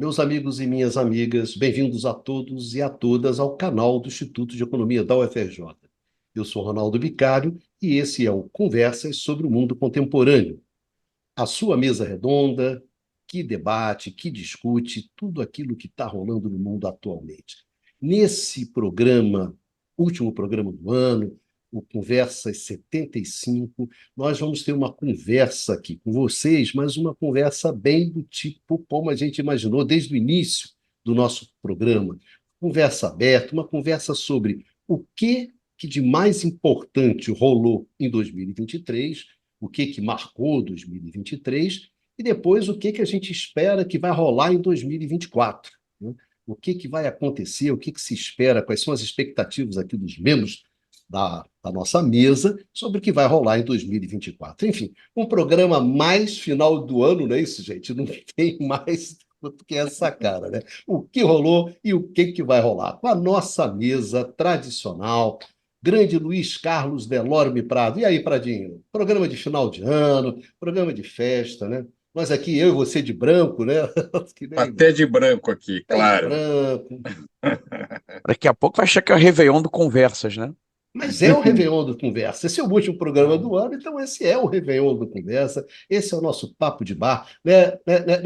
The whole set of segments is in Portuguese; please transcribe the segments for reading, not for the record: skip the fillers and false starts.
Meus amigos e minhas amigas, bem-vindos a todos e a todas ao canal do Instituto de Economia da UFRJ. Eu sou Ronaldo Bicário e esse é o Conversas sobre o Mundo Contemporâneo. A sua mesa redonda que debate, que discute tudo aquilo que está rolando no mundo atualmente. Nesse programa, último programa do ano, o Conversas 75, nós vamos ter uma conversa aqui com vocês, mas uma conversa bem do tipo como a gente imaginou desde o início do nosso programa. Conversa aberta, uma conversa sobre o que de mais importante rolou em 2023, o que marcou 2023 e depois o que a gente espera que vai rolar em 2024. Né? O que vai acontecer, o que se espera, quais são as expectativas aqui dos membros da nossa mesa sobre o que vai rolar em 2024. Enfim, um programa mais final do ano, não é isso, gente? Não tem mais do que essa cara, né? O que rolou e o que vai rolar. Com a nossa mesa tradicional, grande Luiz Carlos Delorme Prado. E aí, Pradinho? Programa de final de ano, programa de festa, né? Nós aqui, eu e você de branco, né? Que nem Até de branco aqui, até de claro. branco. Daqui a pouco vai achar que é o Réveillon do Conversas, né? Mas é o Réveillon do Conversa. Esse é o último programa do ano, então esse é o Réveillon do Conversa. Esse é o nosso papo de bar. Né,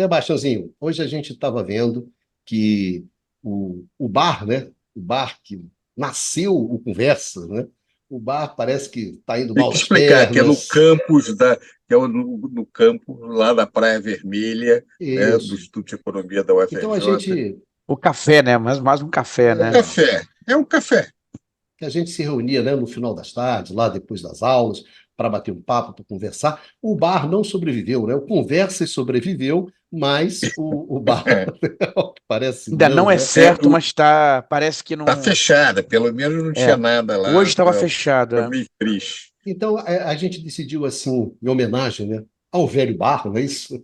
Baixãozinho? Hoje a gente estava vendo que o bar, né? O bar que nasceu o Conversa, né? O bar parece que está indo Tem mal que das explicar que é no pernas. campus que é no campo lá da Praia Vermelha, né, do Isso. Instituto de Economia da Então a UFRJ. gente, O café, né? Mais um café, É um né? é, café, é um café. que a gente se reunia, né, no final das tardes, lá depois das aulas, para bater um papo, para conversar. O bar não sobreviveu, né? O Conversas sobreviveu, mas o bar parece Ainda não, não é né? certo, mas tá, parece que Tá não. fechada, pelo menos não tinha É. nada Hoje lá, estava fechado. foi É. meio triste. Então a gente decidiu assim, em homenagem, né, ao velho bar, não é isso?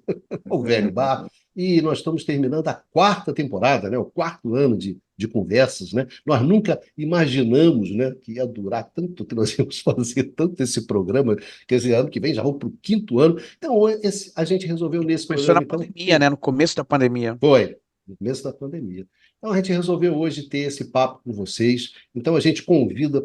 O velho bar. E nós estamos terminando a quarta temporada, né? O quarto ano de conversas, né? Nós nunca imaginamos, né, que ia durar tanto, que nós íamos fazer tanto esse programa, que esse ano que vem já vamos para o quinto ano. Então, a gente resolveu nesse Começou na programa, então, pandemia, né? No começo da pandemia. foi, no começo da pandemia. Então, a gente resolveu hoje ter esse papo com vocês. Então, a gente convida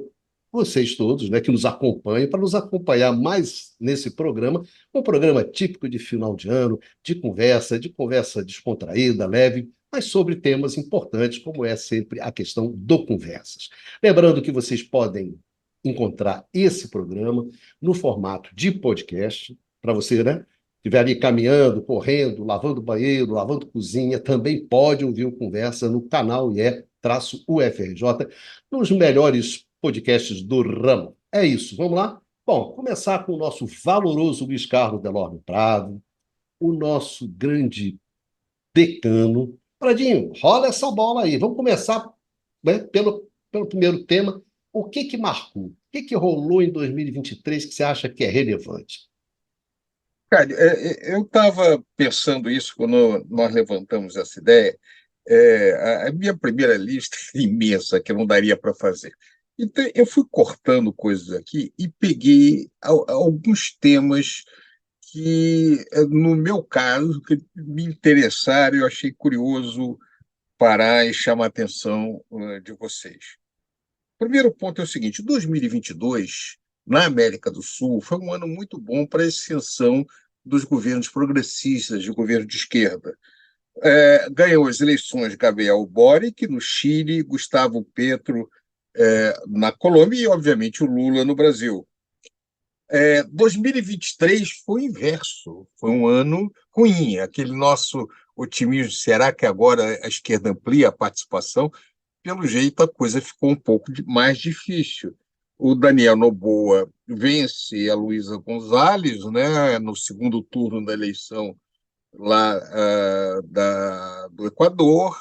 vocês todos, né, que nos acompanhem, para nos acompanhar mais nesse programa, um programa típico de final de ano, de conversa descontraída, leve, mas sobre temas importantes, como é sempre a questão do Conversas. Lembrando que vocês podem encontrar esse programa no formato de podcast, para você, né? Estiver ali caminhando, correndo, lavando banheiro, lavando cozinha, também pode ouvir o Conversa no canal IE-UFRJ, nos melhores podcasts do ramo. É isso, vamos lá? Bom, começar com o nosso valoroso Luiz Carlos Delorme Prado, o nosso grande decano. Pradinho, rola essa bola aí. Vamos começar, né, pelo primeiro tema. O que marcou? O que rolou em 2023 que você acha que é relevante? Cara, eu estava pensando isso quando nós levantamos essa ideia. A minha primeira lista é imensa, que eu não daria para fazer. Então, eu fui cortando coisas aqui e peguei alguns temas que, no meu caso, que me interessaram, eu achei curioso parar e chamar a atenção, de vocês. O primeiro ponto é o seguinte: 2022, na América do Sul, foi um ano muito bom para a ascensão dos governos progressistas, de governo de esquerda. Ganhou as eleições Gabriel Boric no Chile, Gustavo Petro na Colômbia e, obviamente, o Lula no Brasil. 2023 foi o inverso, foi um ano ruim. Aquele nosso otimismo, será que agora a esquerda amplia a participação? Pelo jeito, a coisa ficou um pouco mais difícil. O Daniel Noboa vence a Luísa Gonzalez, né, no segundo turno da eleição lá do Equador,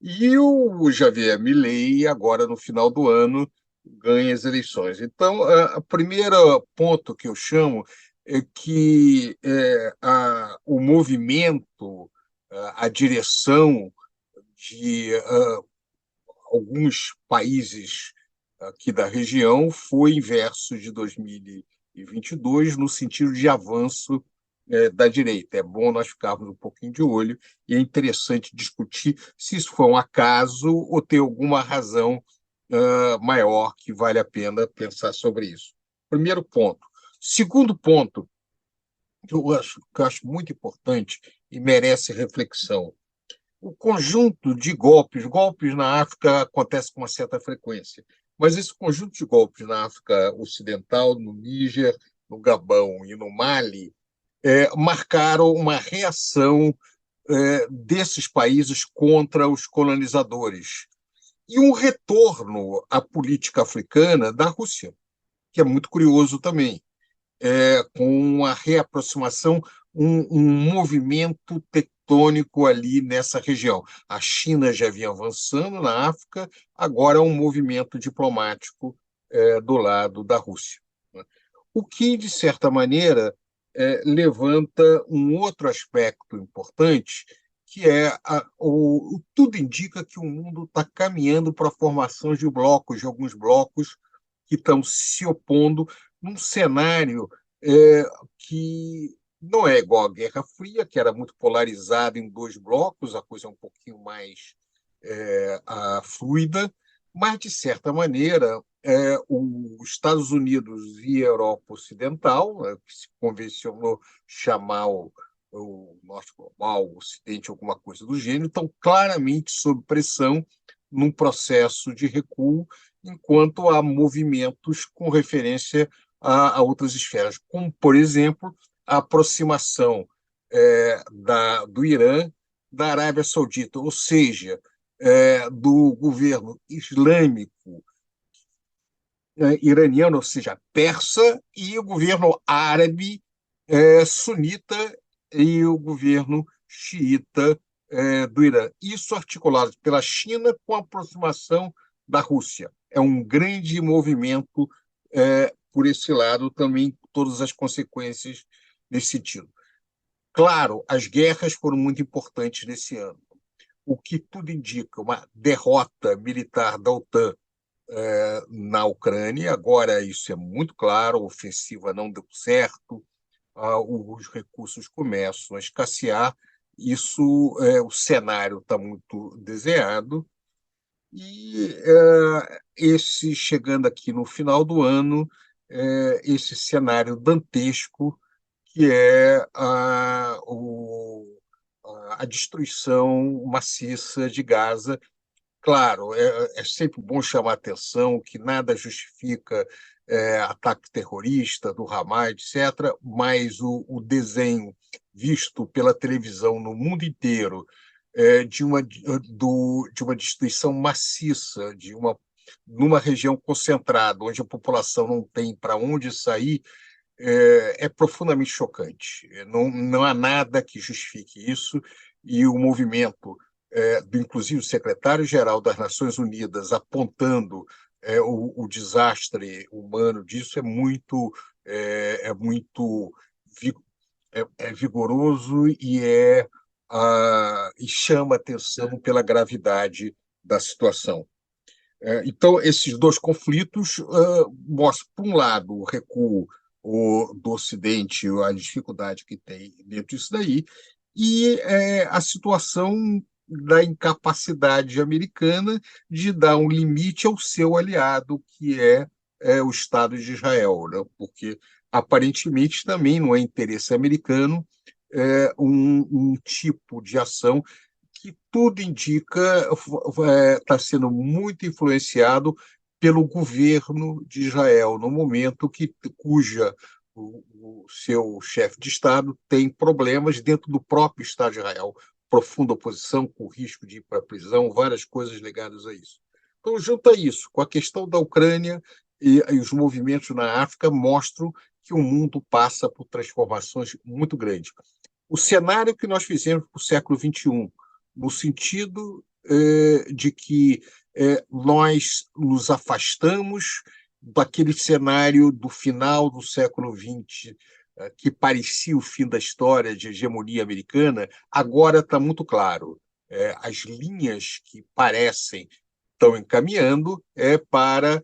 e o Javier Milei, agora no final do ano, ganha as eleições. Então, a primeiro ponto que eu chamo é que o movimento, a direção de alguns países aqui da região foi inverso de 2022, no sentido de avanço da direita. É bom nós ficarmos um pouquinho de olho e é interessante discutir se isso foi um acaso ou tem alguma razão maior que vale a pena pensar sobre isso. Primeiro ponto. Segundo ponto, que eu acho muito importante e merece reflexão. O conjunto de golpes na África acontece com uma certa frequência, mas esse conjunto de golpes na África Ocidental, no Níger, no Gabão e no Mali, marcaram uma reação desses países contra os colonizadores e um retorno à política africana da Rússia, que é muito curioso também, com uma reaproximação, um movimento tectônico ali nessa região. A China já vinha avançando na África, agora é um movimento diplomático do lado da Rússia, né? O que, de certa maneira, levanta um outro aspecto importante, que é tudo indica que o mundo está caminhando para a formação de blocos, de alguns blocos que estão se opondo num cenário que não é igual à Guerra Fria, que era muito polarizado em dois blocos, a coisa é um pouquinho mais fluida, mas, de certa maneira, os Estados Unidos e a Europa Ocidental, que se convencionou chamar o Norte Global, o Ocidente, alguma coisa do gênero, estão claramente sob pressão num processo de recuo, enquanto há movimentos com referência a outras esferas, como, por exemplo, a aproximação do Irã da Arábia Saudita, ou seja, do governo islâmico iraniano, ou seja, persa, e o governo árabe sunita e o governo xiita do Irã. Isso articulado pela China com a aproximação da Rússia. É um grande movimento por esse lado, também todas as consequências nesse sentido. Claro, as guerras foram muito importantes nesse ano. O que tudo indica, uma derrota militar da OTAN na Ucrânia. Agora isso é muito claro, a ofensiva não deu certo, os recursos começam a escassear, isso, o cenário está muito desenhado, e chegando aqui no final do ano, esse cenário dantesco que é a destruição maciça de Gaza. Claro, é sempre bom chamar a atenção que nada justifica ataque terrorista do Hamas, etc., mas o desenho visto pela televisão no mundo inteiro de uma destruição maciça, numa região concentrada, onde a população não tem para onde sair, é profundamente chocante. Não há nada que justifique isso, e o movimento, inclusive o secretário-geral das Nações Unidas, apontando o desastre humano disso, é vigoroso e chama atenção pela gravidade da situação. Então, esses dois conflitos mostram, por um lado, o recuo do Ocidente, a dificuldade que tem dentro disso daí, e a situação da incapacidade americana de dar um limite ao seu aliado, que é o Estado de Israel, né? Porque, aparentemente, também não é interesse americano um tipo de ação que tudo indica está sendo muito influenciado pelo governo de Israel, no momento cuja o seu chefe de Estado tem problemas dentro do próprio Estado de Israel, profunda oposição, com risco de ir para a prisão, várias coisas ligadas a isso. Então, junto a isso, com a questão da Ucrânia e os movimentos na África, mostram que o mundo passa por transformações muito grandes. O cenário que nós fizemos para o século XXI, no sentido de que nós nos afastamos daquele cenário do final do século XX, que parecia o fim da história de hegemonia americana, agora está muito claro. As linhas que parecem estão encaminhando para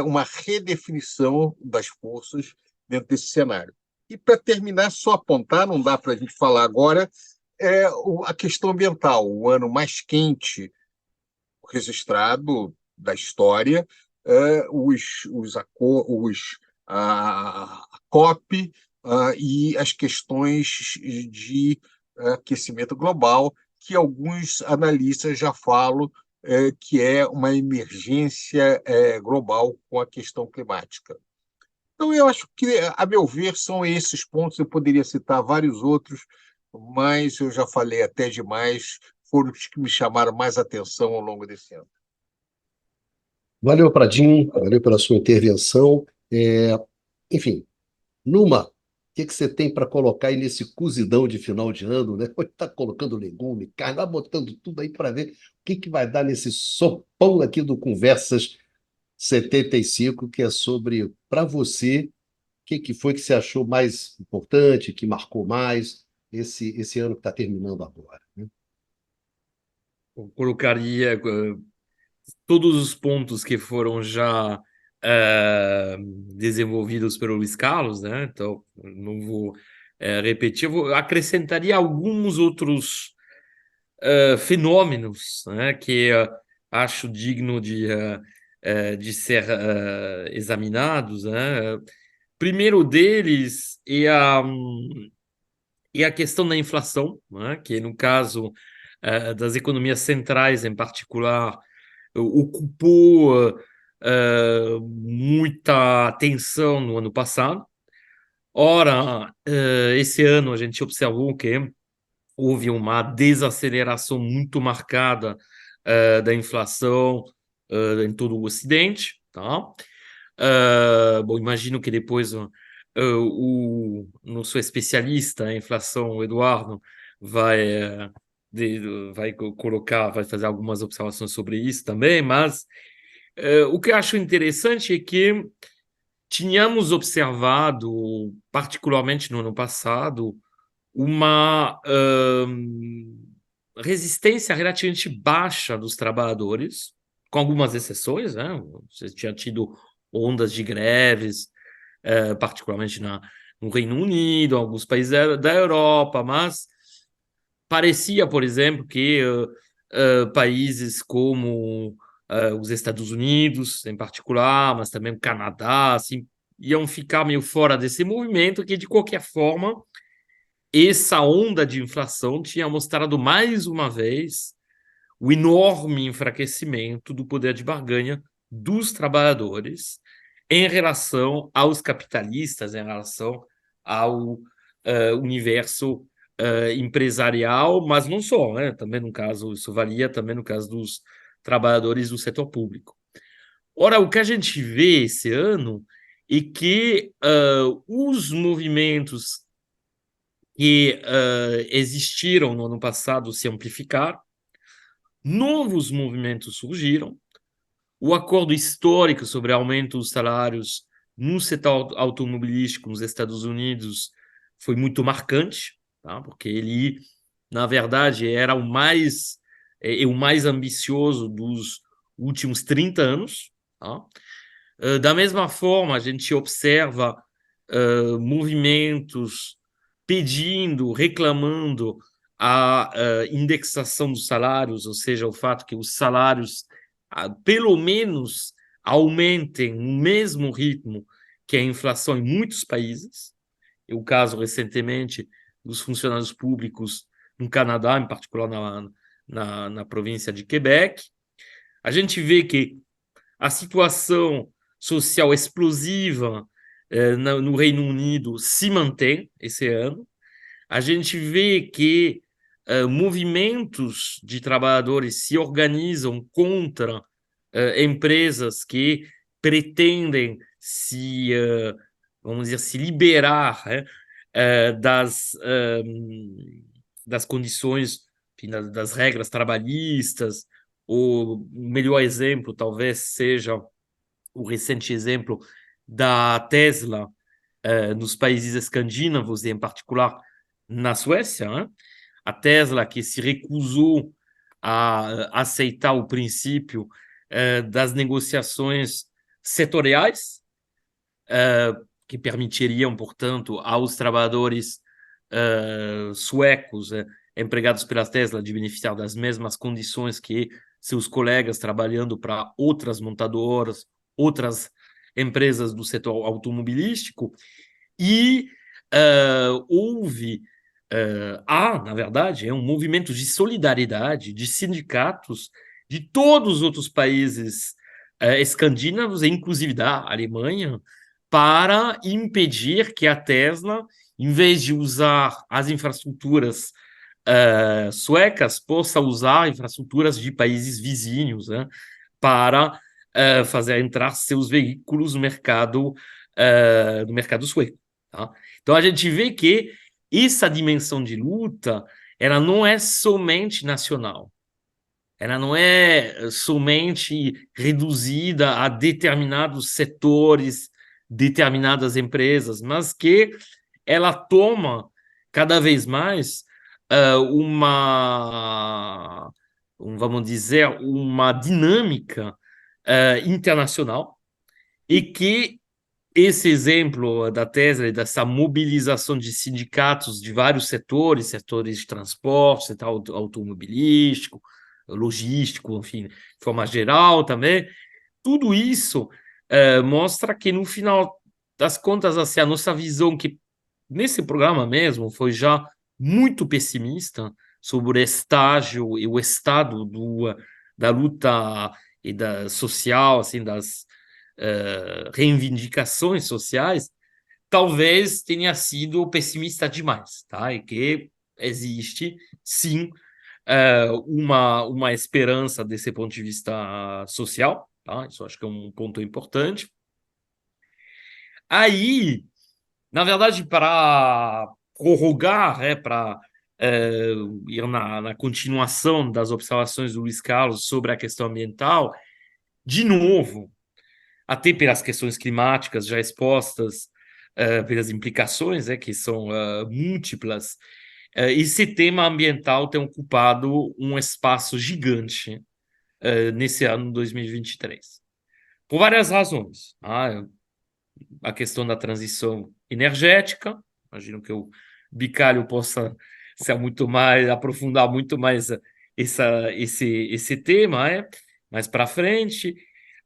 uma redefinição das forças dentro desse cenário. E, para terminar, só apontar, não dá para a gente falar agora, a questão ambiental, o ano mais quente registrado da história, a COP, e as questões de aquecimento global, que alguns analistas já falam que é uma emergência global com a questão climática. Então, eu acho que, a meu ver, são esses pontos. Eu poderia citar vários outros, mas eu já falei até demais, foram os que me chamaram mais atenção ao longo desse ano. Valeu, Pradinho, valeu pela sua intervenção. Enfim, Numa, o que você tem para colocar aí nesse cozidão de final de ano, né? Está colocando legume, carne, vai botando tudo aí para ver o que vai dar nesse sopão aqui do Conversas 75, que é sobre, para você, o que foi que você achou mais importante, que marcou mais esse ano que está terminando agora, né? Eu colocaria todos os pontos que foram já desenvolvidos pelo Luiz Carlos, né? Então, não vou repetir, acrescentaria alguns outros fenômenos, né? Que acho digno de ser examinados, né? Primeiro deles é a questão da inflação, né? Que no caso das economias centrais em particular ocupou muita atenção no ano passado. Ora, esse ano a gente observou que houve uma desaceleração muito marcada da inflação em todo o Ocidente, tá? Bom, imagino que depois o nosso especialista em inflação, o Eduardo, vai, vai fazer algumas observações sobre isso também, mas o que eu acho interessante é que tínhamos observado, particularmente no ano passado, uma resistência relativamente baixa dos trabalhadores, com algumas exceções, né? Você tinha tido ondas de greves, particularmente no Reino Unido, alguns países da Europa, mas parecia, por exemplo, que países como os Estados Unidos, em particular, mas também o Canadá, assim, iam ficar meio fora desse movimento, que, de qualquer forma, essa onda de inflação tinha mostrado mais uma vez o enorme enfraquecimento do poder de barganha dos trabalhadores em relação aos capitalistas, em relação ao universo empresarial, mas não só, né? Também no caso, isso valia também no caso dos trabalhadores do setor público. Ora, o que a gente vê esse ano é que os movimentos que existiram no ano passado se amplificaram, novos movimentos surgiram, o acordo histórico sobre aumento dos salários no setor automobilístico nos Estados Unidos foi muito marcante, tá? Porque ele, na verdade, era o mais ambicioso dos últimos 30 anos. Tá? Da mesma forma, a gente observa movimentos pedindo, reclamando a indexação dos salários, ou seja, o fato que os salários, pelo menos, aumentem no mesmo ritmo que a inflação em muitos países. É o caso, recentemente, dos funcionários públicos no Canadá, em particular na província de Quebec. A gente vê que a situação social explosiva no Reino Unido se mantém esse ano. A gente vê que movimentos de trabalhadores se organizam contra empresas que pretendem vamos dizer, se liberar das condições, enfim, das regras trabalhistas. O melhor exemplo talvez seja o recente exemplo da Tesla nos países escandinavos, e em particular na Suécia, né? A Tesla que se recusou a aceitar o princípio das negociações setoriais, que permitiriam, portanto, aos trabalhadores suecos empregados pela Tesla de beneficiar das mesmas condições que seus colegas trabalhando para outras montadoras, outras empresas do setor automobilístico, e houve, na verdade, um movimento de solidariedade de sindicatos de todos os outros países escandinavos, inclusive da Alemanha, para impedir que a Tesla, em vez de usar as infraestruturas suecas, possa usar infraestruturas de países vizinhos, né, para fazer entrar seus veículos no mercado sueco. Tá? Então a gente vê que essa dimensão de luta, ela não é somente nacional, ela não é somente reduzida a determinados setores, determinadas empresas, mas que ela toma cada vez mais vamos dizer, uma dinâmica internacional, e que esse exemplo da Tesla e dessa mobilização de sindicatos de vários setores de transporte, setor automobilístico, logístico, enfim, de forma geral também, tudo isso mostra que, no final das contas, assim, a nossa visão, que nesse programa mesmo foi já muito pessimista sobre o estágio e o estado da luta e da social, assim, das reivindicações sociais, talvez tenha sido pessimista demais, tá? E que existe, sim, uma esperança desse ponto de vista social, tá? Isso acho que é um ponto importante. Aí, na verdade, para prorrogar, para ir na continuação das observações do Luiz Carlos sobre a questão ambiental, de novo, até pelas questões climáticas já expostas, pelas implicações, que são múltiplas, esse tema ambiental tem ocupado um espaço gigante nesse ano 2023. Por várias razões. A questão da transição energética, imagino que o Bicalho possa aprofundar muito mais esse tema mais para frente.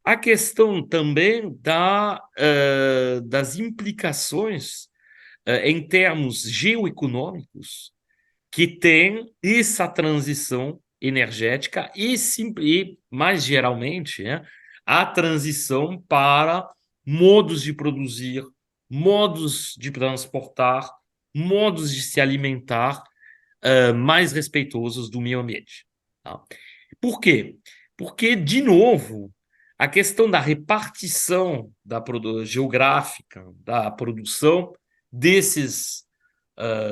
A questão também das implicações em termos geoeconômicos que tem essa transição energética e mais geralmente, a transição para modos de produzir, modos de transportar, modos de se alimentar mais respeitosos do meio ambiente. Tá? Por quê? Porque, de novo, a questão da repartição geográfica da produção desses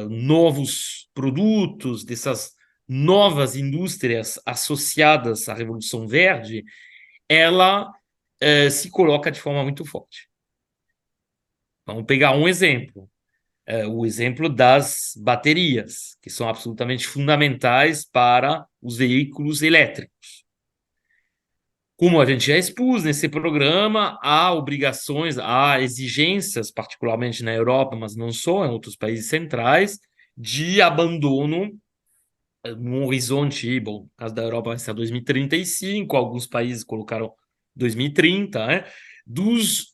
novos produtos, dessas novas indústrias associadas à Revolução Verde, ela se coloca de forma muito forte. Vamos pegar um exemplo. O exemplo das baterias, que são absolutamente fundamentais para os veículos elétricos. Como a gente já expôs nesse programa, há obrigações, há exigências, particularmente na Europa, mas não só, em outros países centrais, de abandono no horizonte. Bom, no caso da Europa vai ser 2035, alguns países colocaram 2030, dos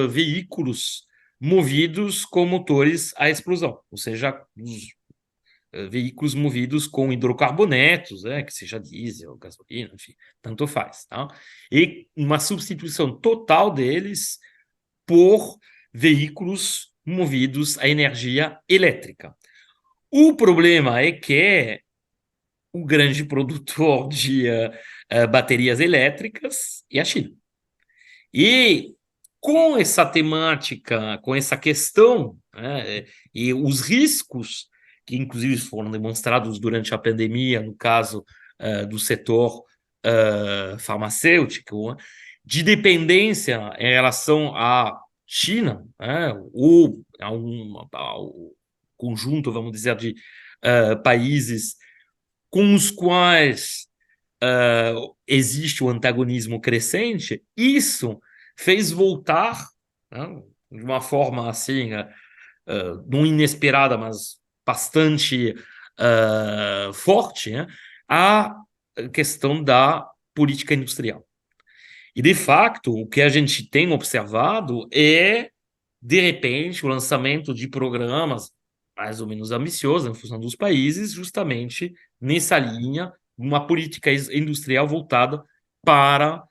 veículos movidos com motores a explosão, ou seja, os veículos movidos com hidrocarbonetos, que seja diesel, gasolina, enfim, tanto faz. Tá? E uma substituição total deles por veículos movidos a energia elétrica. O problema é que o grande produtor de baterias elétricas é a China. E com essa temática, com essa questão, e os riscos que inclusive foram demonstrados durante a pandemia, no caso do setor farmacêutico, de dependência em relação à China, ou ao conjunto, vamos dizer, de países com os quais existe o antagonismo crescente, isso fez voltar, de uma forma assim, não inesperada, mas bastante forte, né, a questão da política industrial. E, de fato, o que a gente tem observado é, de repente, o lançamento de programas mais ou menos ambiciosos em função dos países, justamente nessa linha, uma política industrial voltada para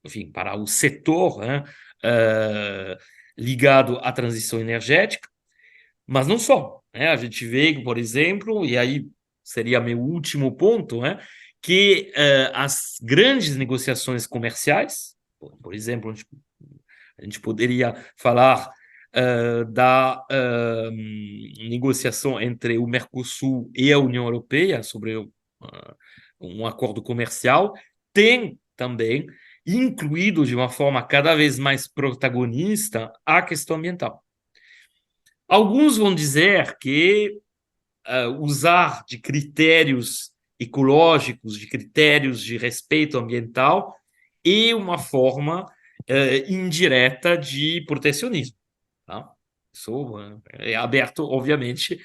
enfim, para o setor, né, uh, ligado à transição energética, mas não só, né? A gente vê, por exemplo, e aí seria meu último ponto, né, que as grandes negociações comerciais, por exemplo, a gente poderia falar da negociação entre o Mercosul e a União Europeia sobre um acordo comercial, tem também incluído de uma forma cada vez mais protagonista a questão ambiental. Alguns vão dizer que usar de critérios ecológicos, de critérios de respeito ambiental, é uma forma indireta de protecionismo. Tá? Isso é aberto, obviamente,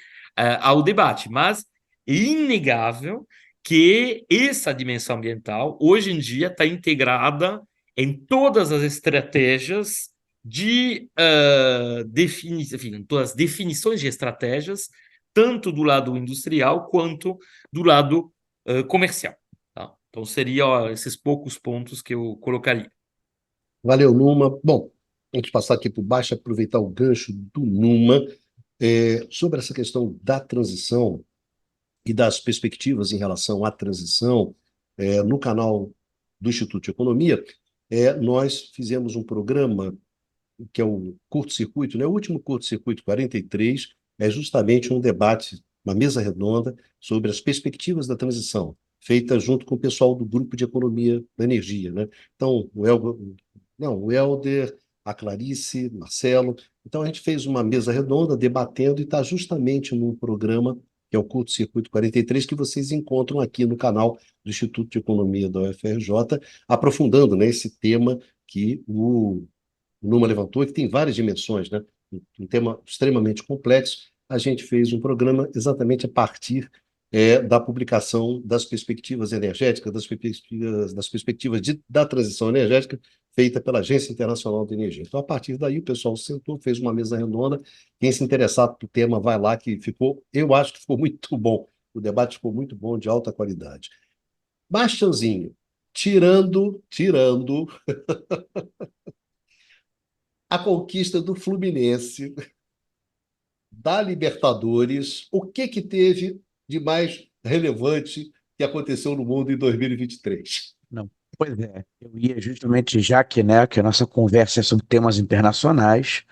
ao debate, mas é inegável que essa dimensão ambiental, hoje em dia, está integrada em todas as estratégias de enfim, todas as definições de estratégias, tanto do lado industrial quanto do lado comercial. Tá? Então, seriam esses poucos pontos que eu colocaria. Valeu, Numa. Bom, antes de passar aqui por baixo, aproveitar o gancho do Numa, sobre essa questão da transição e das perspectivas em relação à transição, no canal do Instituto de Economia, nós fizemos um programa que é o curto-circuito, né? O último curto-circuito 43 é justamente um debate, uma mesa redonda, sobre as perspectivas da transição, feita junto com o pessoal do Grupo de Economia da Energia, né? Então, o Helder, a Clarice, Marcelo. Então, a gente fez uma mesa redonda debatendo e está justamente num programa que é o Curto Circuito 43, que vocês encontram aqui no canal do Instituto de Economia da UFRJ, aprofundando, né, esse tema que o Numa levantou, que tem várias dimensões, né? Um tema extremamente complexo. A gente fez um programa exatamente a partir da publicação das perspectivas energéticas, das perspectivas da transição energética feita pela Agência Internacional de Energia. Então, a partir daí, o pessoal sentou, fez uma mesa redonda. Quem se interessar pelo tema, vai lá, que ficou, eu acho que ficou muito bom. O debate ficou muito bom, de alta qualidade. Bastiãozinho, tirando a conquista do Fluminense, da Libertadores, o que que teve de mais relevante que aconteceu no mundo em 2023? Não. Pois é, eu ia justamente, já que, né, que a nossa conversa é sobre temas internacionais,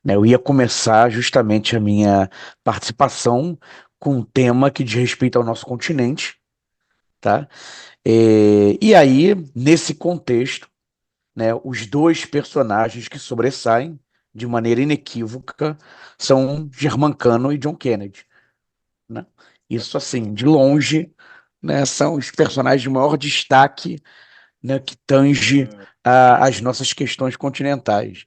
né, eu ia começar justamente a minha participação com um tema que diz respeito ao nosso continente, tá? E aí, nesse contexto, né, os dois personagens que sobressaem de maneira inequívoca são Germancano e John Kennedy, né? Isso, assim, de longe, né, são os personagens de maior destaque, né, que tange as nossas questões continentais,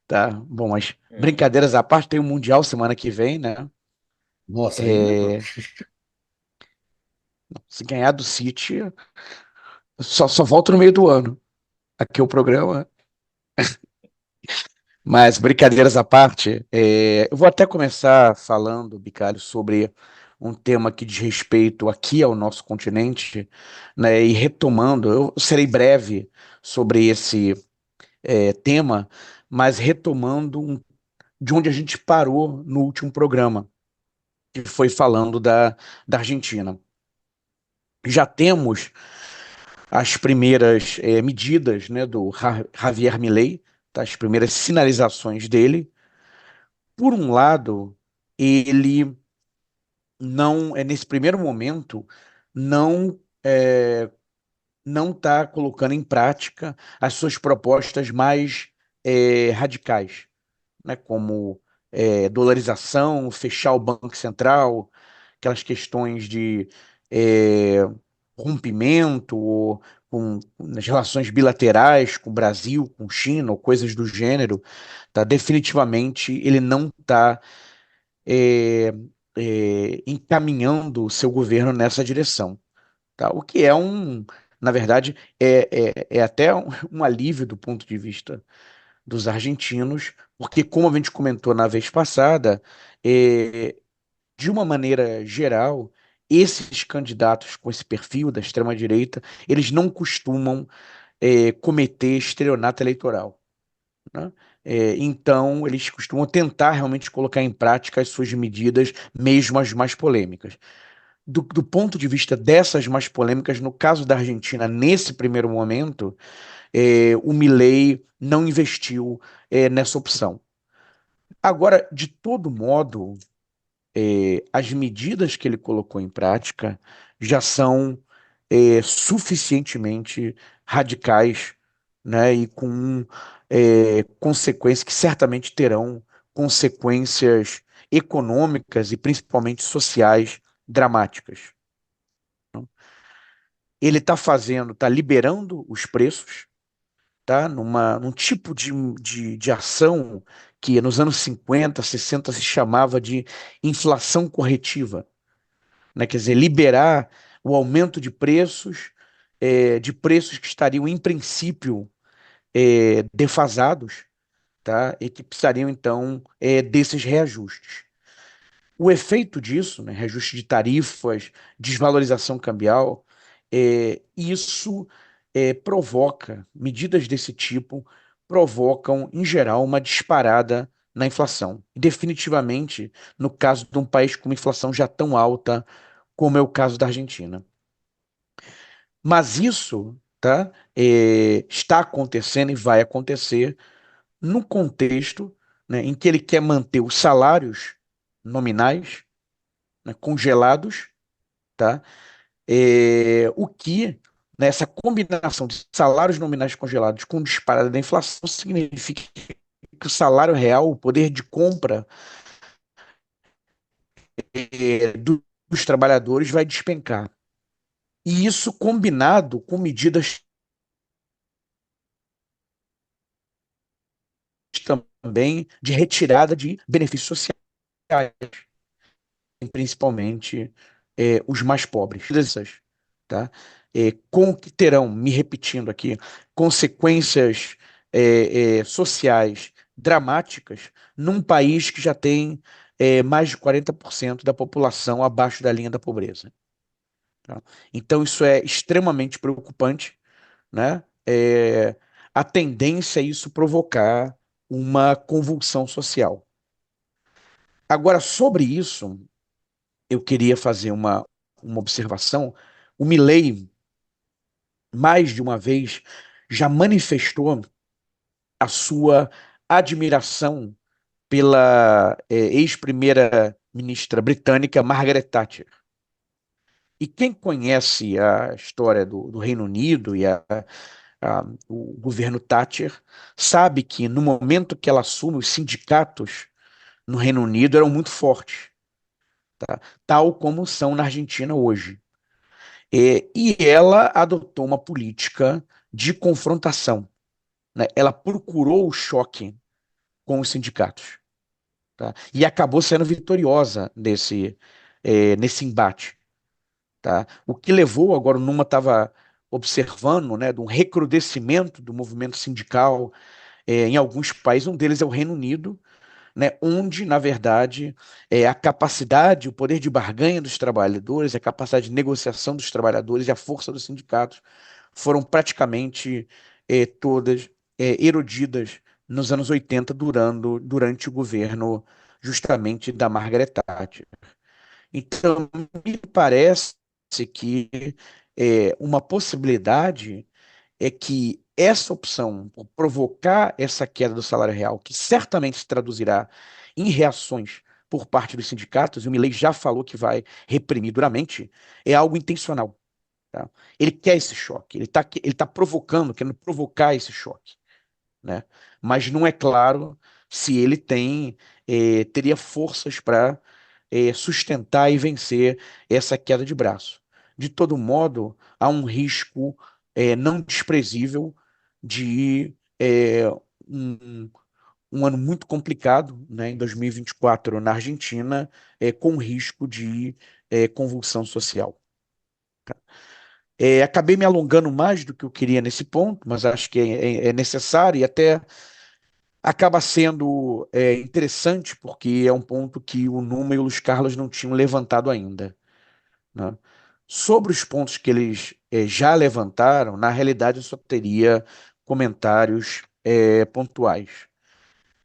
tá? Bom, mas brincadeiras à parte, tem o Mundial semana que vem, né? Nossa, aí, né? É, Se ganhar do City, só volta no meio do ano. Aqui é o programa. Mas brincadeiras à parte, eu vou até começar falando, Bicalho, sobre um tema que diz respeito aqui ao nosso continente, né, e retomando, eu serei breve sobre esse tema, mas retomando de onde a gente parou no último programa, que foi falando da Argentina. Já temos as primeiras medidas, né, do Javier Milei, tá, as primeiras sinalizações dele. Por um lado, ele não, nesse primeiro momento, não não está colocando em prática as suas propostas mais radicais, né, como dolarização, fechar o Banco Central, aquelas questões de rompimento ou nas relações bilaterais com o Brasil, com China, ou coisas do gênero, tá? Definitivamente ele não está encaminhando o seu governo nessa direção, tá? O que na verdade, é até um alívio do ponto de vista dos argentinos, porque, como a gente comentou na vez passada, é, de uma maneira geral, esses candidatos com esse perfil da extrema-direita, eles não costumam cometer estelionato eleitoral, né? Então, eles costumam tentar realmente colocar em prática as suas medidas, mesmo as mais polêmicas. Do ponto de vista dessas mais polêmicas, no caso da Argentina, nesse primeiro momento, o Milei não investiu nessa opção. Agora, de todo modo, as medidas que ele colocou em prática já são suficientemente radicais, né, e com consequências que certamente terão consequências econômicas e principalmente sociais dramáticas. Ele está liberando os preços, tá, num tipo de ação que nos anos 50, 60 se chamava de inflação corretiva, né? Quer dizer, liberar o aumento de preços que estariam, em princípio, defasados, tá? E que precisariam, então, desses reajustes. O efeito disso, né, reajuste de tarifas, desvalorização cambial, isso provoca, medidas desse tipo provocam, em geral, uma disparada na inflação. E definitivamente, no caso de um país com uma inflação já tão alta como é o caso da Argentina. Mas isso, tá, está acontecendo e vai acontecer no contexto, né, em que ele quer manter os salários nominais, né, congelados, tá? O que, né, essa combinação de salários nominais congelados com disparada da inflação significa que o salário real, o poder de compra dos trabalhadores vai despencar. E isso combinado com medidas também de retirada de benefícios sociais, principalmente os mais pobres, tá? Com que terão, me repetindo aqui, consequências sociais dramáticas num país que já tem mais de 40% da população abaixo da linha da pobreza. Tá? Então, isso é extremamente preocupante, né? A tendência é isso provocar uma convulsão social. Agora, sobre isso, eu queria fazer uma observação. O Milei, mais de uma vez, já manifestou a sua admiração pela ex-primeira-ministra britânica Margaret Thatcher. E quem conhece a história do Reino Unido e o governo Thatcher sabe que no momento que ela assume, os sindicatos no Reino Unido eram muito fortes, tá? Tal como são na Argentina hoje. E ela adotou uma política de confrontação, né? Ela procurou o choque com os sindicatos, tá? E acabou sendo vitoriosa nesse embate, tá? O que levou, agora o Numa estava observando, né, de um recrudescimento do movimento sindical em alguns países, um deles é o Reino Unido, né, onde, na verdade, a capacidade, o poder de barganha dos trabalhadores, a capacidade de negociação dos trabalhadores e a força dos sindicatos foram praticamente todas erodidas nos anos 80, durante o governo justamente da Margaret Thatcher. Então, me parece que uma possibilidade é que essa opção, por provocar essa queda do salário real, que certamente se traduzirá em reações por parte dos sindicatos, e o Milei já falou que vai reprimir duramente, é algo intencional. Tá? Ele quer esse choque, ele tá provocando, querendo provocar esse choque, né? Mas não é claro se ele teria forças para sustentar e vencer essa queda de braço. de todo modo, há um risco não desprezível de um, um ano muito complicado, né, em 2024 na Argentina, com risco de convulsão social. Acabei me alongando mais do que eu queria nesse ponto, mas acho que é necessário e até acaba sendo interessante, porque é um ponto que o Numa e o Luiz Carlos não tinham levantado ainda, né? Sobre os pontos que eles já levantaram, na realidade eu só teria comentários pontuais.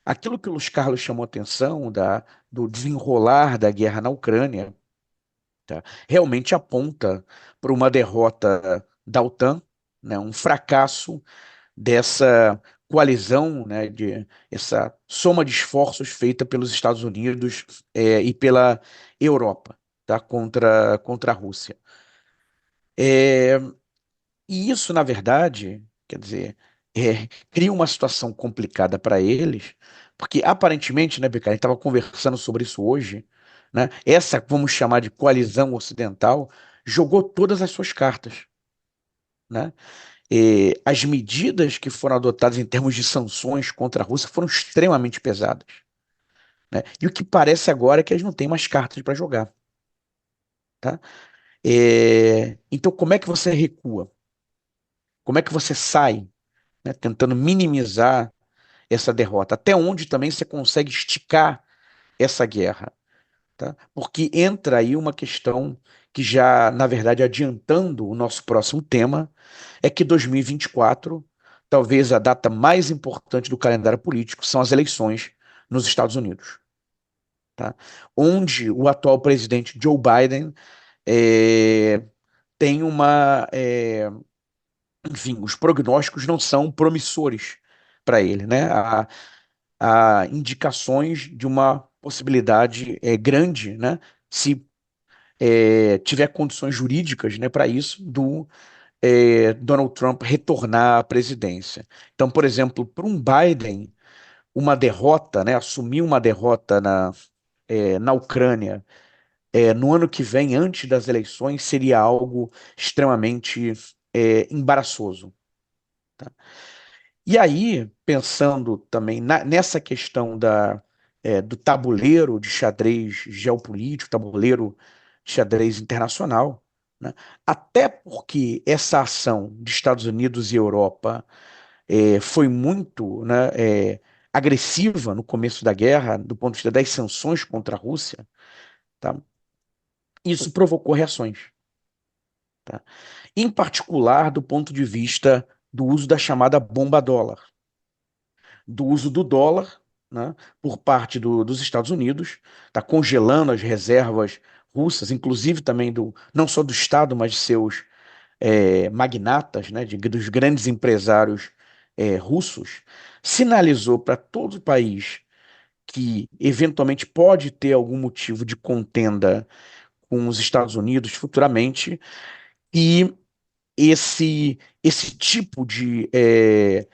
Aquilo que o Luiz Carlos chamou atenção do desenrolar da guerra na Ucrânia, tá, realmente aponta para uma derrota da OTAN, né, um fracasso dessa coalizão, né, de essa soma de esforços feita pelos Estados Unidos e pela Europa, tá, contra a Rússia. É, e isso, na verdade, quer dizer, cria uma situação complicada para eles, porque aparentemente, né, Becari, a gente estava conversando sobre isso hoje, né, essa, vamos chamar de coalizão ocidental, jogou todas as suas cartas, né? As medidas que foram adotadas em termos de sanções contra a Rússia foram extremamente pesadas, né? E o que parece agora é que eles não têm mais cartas para jogar, tá? Então, como é que você recua? Como é que você sai, né, tentando minimizar essa derrota? Até onde também você consegue esticar essa guerra, tá? Porque entra aí uma questão que já, na verdade, adiantando o nosso próximo tema, é que 2024, talvez a data mais importante do calendário político, são as eleições nos Estados Unidos, tá? Onde o atual presidente Joe Biden é, tem enfim, os prognósticos não são promissores para ele, né? Há indicações de uma possibilidade grande, né? Se tiver condições jurídicas, né, para isso, do Donald Trump retornar à presidência. Então, por exemplo, para um Biden, uma derrota, né, assumir uma derrota na Ucrânia no ano que vem, antes das eleições, seria algo extremamente embaraçoso. Tá? E aí, pensando também nessa questão do tabuleiro de xadrez geopolítico, tabuleiro de xadrez internacional, né? Até porque essa ação de Estados Unidos e Europa foi muito, né, agressiva no começo da guerra, do ponto de vista das sanções contra a Rússia, tá? Isso provocou reações, tá? Em particular do ponto de vista do uso da chamada bomba dólar, do uso do dólar, né, por parte dos Estados Unidos, está congelando as reservas russas, inclusive também não só do Estado, mas de seus magnatas, né, dos grandes empresários russos, sinalizou para todo o país que eventualmente pode ter algum motivo de contenda com os Estados Unidos futuramente, e esse tipo de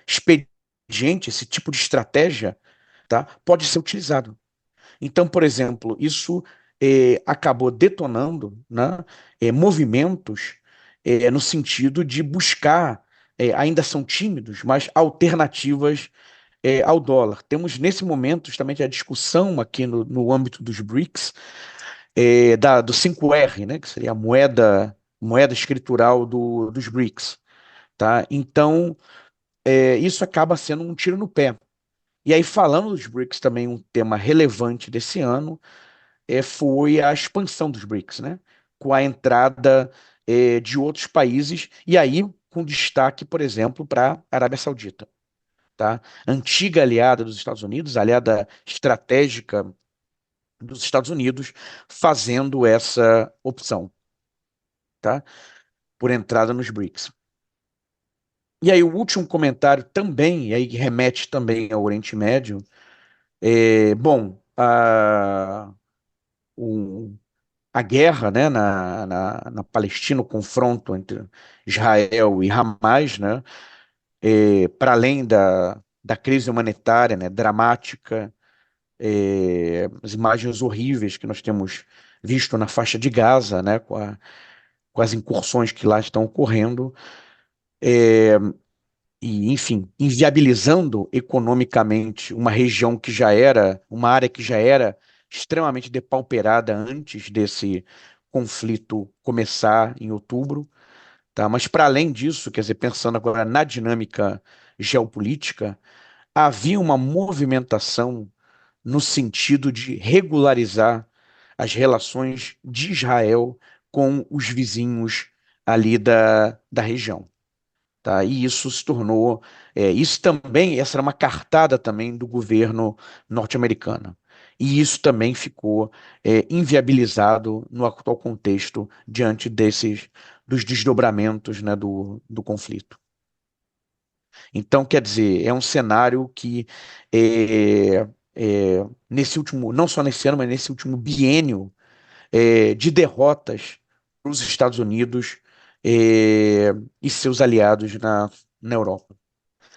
expediente, esse tipo de estratégia, tá, pode ser utilizado. Então, por exemplo, isso acabou detonando, né, movimentos no sentido de buscar, ainda são tímidos, mas alternativas ao dólar. Temos nesse momento justamente a discussão aqui no âmbito dos BRICS, do 5R, né, que seria a moeda escritural dos BRICS. Tá? Então, isso acaba sendo um tiro no pé. E aí, falando dos BRICS, também um tema relevante desse ano foi a expansão dos BRICS, né? Com a entrada de outros países, e aí com destaque, por exemplo, para a Arábia Saudita, tá? Antiga aliada dos Estados Unidos, aliada estratégica dos Estados Unidos, fazendo essa opção, tá? Por entrada nos BRICS. E aí o último comentário também, e aí remete também ao Oriente Médio, bom, o, a guerra, né, na Palestina, o confronto entre Israel e Hamas, né, para além da crise humanitária, né, dramática, as imagens horríveis que nós temos visto na faixa de Gaza, né, com com as incursões que lá estão ocorrendo, e, enfim, inviabilizando economicamente uma região que já era, uma área que já era extremamente depauperada antes desse conflito começar em outubro, tá? Mas para além disso, quer dizer, pensando agora na dinâmica geopolítica, havia uma movimentação no sentido de regularizar as relações de Israel com os vizinhos ali da região. Tá? E isso se tornou, isso também, essa era uma cartada também do governo norte-americano. E isso também ficou inviabilizado no atual contexto diante dos desdobramentos, né, do conflito. Então, quer dizer, é um cenário que nesse último, não só nesse ano, mas nesse último biênio de derrotas para os Estados Unidos e seus aliados na Europa.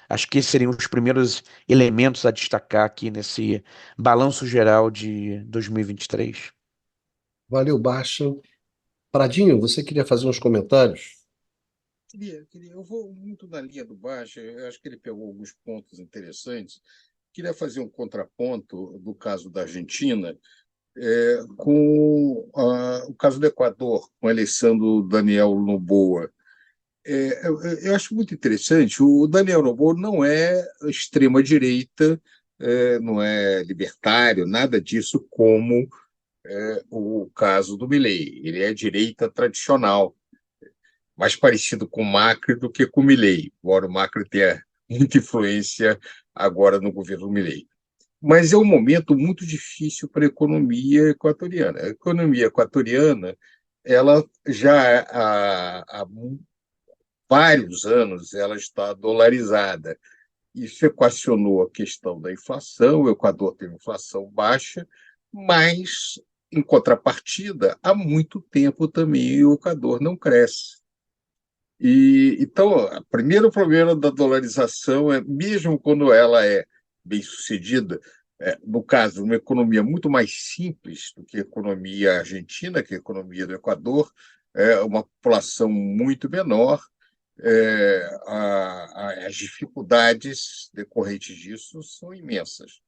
Acho que esses seriam os primeiros elementos a destacar aqui nesse balanço geral de 2023. Valeu, Baixa. Pradinho, você queria fazer uns comentários? Eu vou muito na linha do Baixa, eu acho que ele pegou alguns pontos interessantes. Queria fazer um contraponto do caso da Argentina com o caso do Equador, com a eleição do Daniel Noboa. Eu acho muito interessante, o Daniel Noboa não é extrema-direita, não é libertário, nada disso, como o caso do Milei. Ele é direita tradicional, mais parecido com o Macri do que com o Milei, embora o Macri tenha muita influência agora no governo Milei. Mas é um momento muito difícil para a economia equatoriana. A economia equatoriana, ela já há vários anos ela está dolarizada. Isso equacionou a questão da inflação, o Equador tem inflação baixa, mas, em contrapartida, há muito tempo também o Equador não cresce. Então, o primeiro problema da dolarização é, mesmo quando ela é bem-sucedida, no caso, uma economia muito mais simples do que a economia argentina, que é a economia do Equador, uma população muito menor, as dificuldades decorrentes disso são imensas.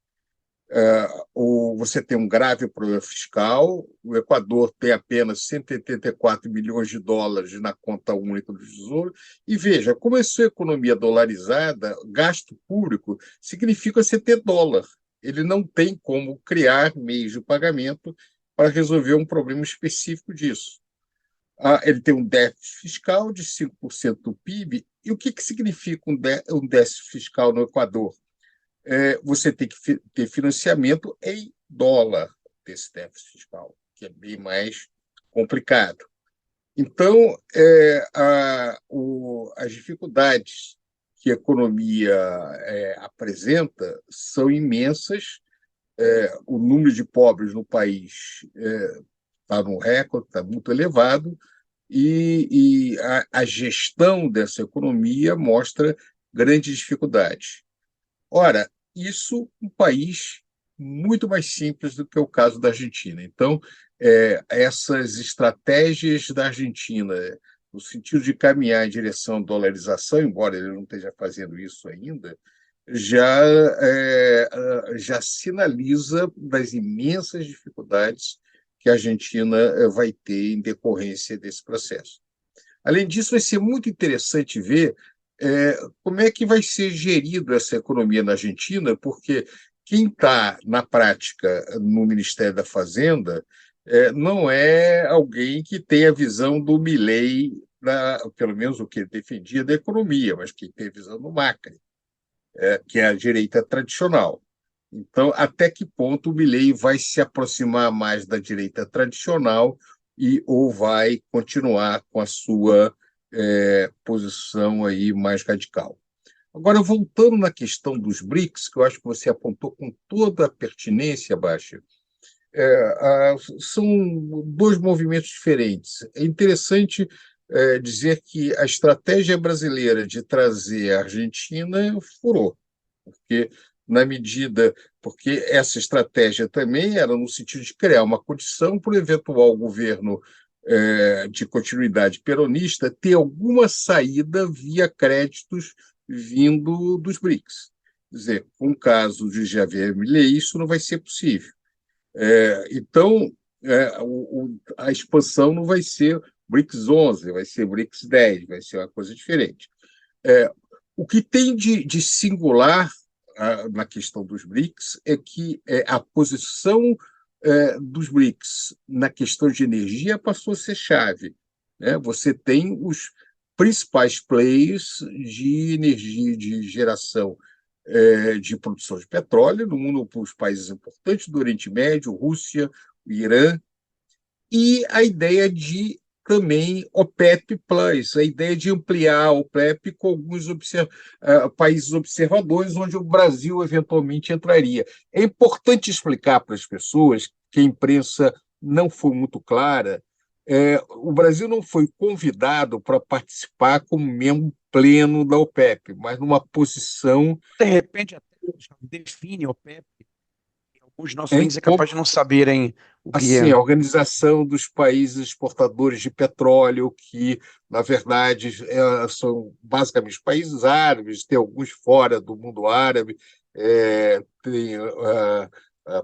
Você tem um grave problema fiscal, o Equador tem apenas 184 milhões de dólares na conta única do Tesouro, e veja, como é sua economia dolarizada, gasto público significa você ter dólar. Ele não tem como criar meios de pagamento para resolver um problema específico disso. Ele tem um déficit fiscal de 5% do PIB, e o que significa um déficit fiscal no Equador? Você tem que ter financiamento em dólar desse déficit fiscal, que é bem mais complicado. Então, as dificuldades que a economia apresenta são imensas. O número de pobres no país está no recorde, está muito elevado, e a gestão dessa economia mostra grandes dificuldades. Ora, isso um país muito mais simples do que o caso da Argentina. Então, essas estratégias da Argentina, no sentido de caminhar em direção à dolarização, embora ele não esteja fazendo isso ainda, já sinaliza das imensas dificuldades que a Argentina vai ter em decorrência desse processo. Além disso, vai ser muito interessante ver como é que vai ser gerido essa economia na Argentina, porque quem está, na prática, no Ministério da Fazenda não é alguém que tem a visão do Milei, pelo menos o que ele defendia da economia, mas que tem a visão do Macri, que é a direita tradicional. Então, até que ponto o Milei vai se aproximar mais da direita tradicional ou vai continuar com a sua posição aí mais radical? Agora, voltando na questão dos BRICS, que eu acho que você apontou com toda a pertinência, Baixa, são dois movimentos diferentes. É interessante dizer que a estratégia brasileira de trazer a Argentina furou, porque essa estratégia também era no sentido de criar uma condição para o eventual governo de continuidade peronista, ter alguma saída via créditos vindo dos BRICS. Quer dizer, com o caso de Javier Milei, isso não vai ser possível. Então, a expansão não vai ser BRICS 11, vai ser BRICS 10, vai ser uma coisa diferente. O que tem de singular na questão dos BRICS é que a posição dos BRICS na questão de energia passou a ser chave, né? Você tem os principais players de energia, de geração de produção de petróleo no mundo, os países importantes do Oriente Médio, Rússia, o Irã, e a ideia de também OPEP+, a ideia de ampliar a OPEP com alguns países observadores, onde o Brasil eventualmente entraria. É importante explicar para as pessoas que a imprensa não foi muito clara. O Brasil não foi convidado para participar como membro pleno da OPEP, mas numa posição De repente, até define o PEP. Alguns nossos em ouvintes é capaz de não saberem o que é. assim, a Organização dos Países Exportadores de Petróleo, que, na verdade, são basicamente países árabes, tem alguns fora do mundo árabe,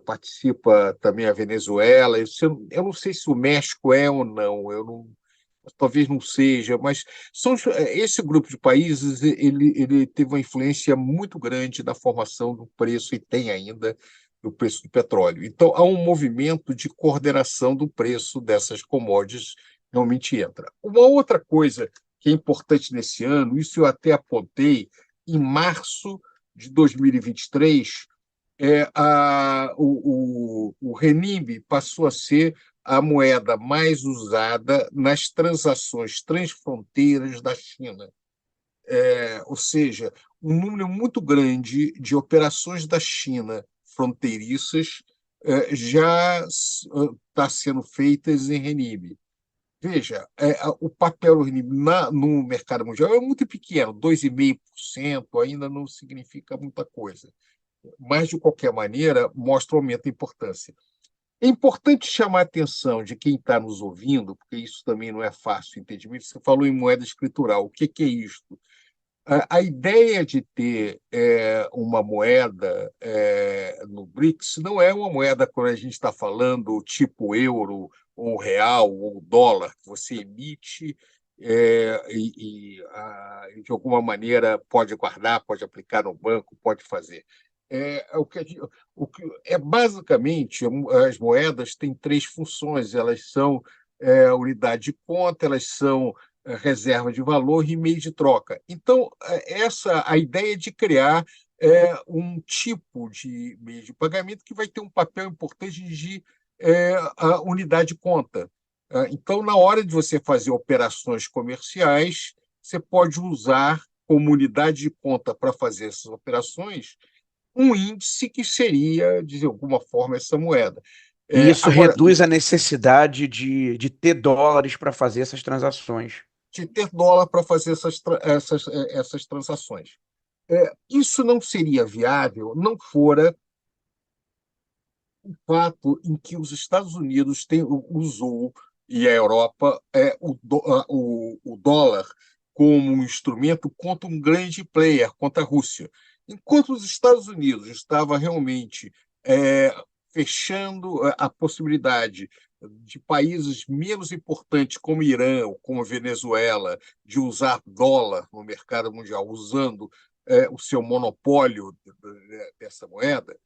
participa também a Venezuela. Eu não sei se o México é ou não, talvez não seja, mas esse grupo de países ele teve uma influência muito grande na formação do preço, e tem ainda, do preço do petróleo. Então, há um movimento de coordenação do preço dessas commodities, realmente entra. Uma outra coisa que é importante nesse ano, isso eu até apontei, em março de 2023, o renminbi passou a ser a moeda mais usada nas transações transfronteiras da China. Ou seja, um número muito grande de operações da China fronteiriças já está sendo feitas em renminbi. Veja, o papel do renminbi no mercado mundial é muito pequeno, 2,5%, ainda não significa muita coisa. Mas, de qualquer maneira, mostra o aumento da importância. É importante chamar a atenção de quem está nos ouvindo, porque isso também não é fácil de entendimento. Você falou em moeda escritural. O que é isto? A ideia de ter uma moeda no BRICS não é uma moeda, quando a gente está falando tipo euro, ou real, ou dólar, que você emite de alguma maneira, pode guardar, pode aplicar no banco, pode fazer. Basicamente, as moedas têm três funções. Elas são unidade de conta, elas são reserva de valor e meio de troca. Então, a ideia de criar um tipo de meio de pagamento que vai ter um papel importante de a unidade de conta. Então, na hora de você fazer operações comerciais, você pode usar como unidade de conta para fazer essas operações um índice que seria, de alguma forma, essa moeda. E isso Agora, reduz a necessidade de ter dólares para fazer essas transações. de ter dólar para fazer essas transações. Isso não seria viável, não fora o fato em que os Estados Unidos usou, e a Europa, o dólar como um instrumento contra um grande player, contra a Rússia. Enquanto os Estados Unidos estava realmente fechando a possibilidade de países menos importantes, como Irã ou como Venezuela, de usar dólar no mercado mundial, usando o seu monopólio dessa moeda,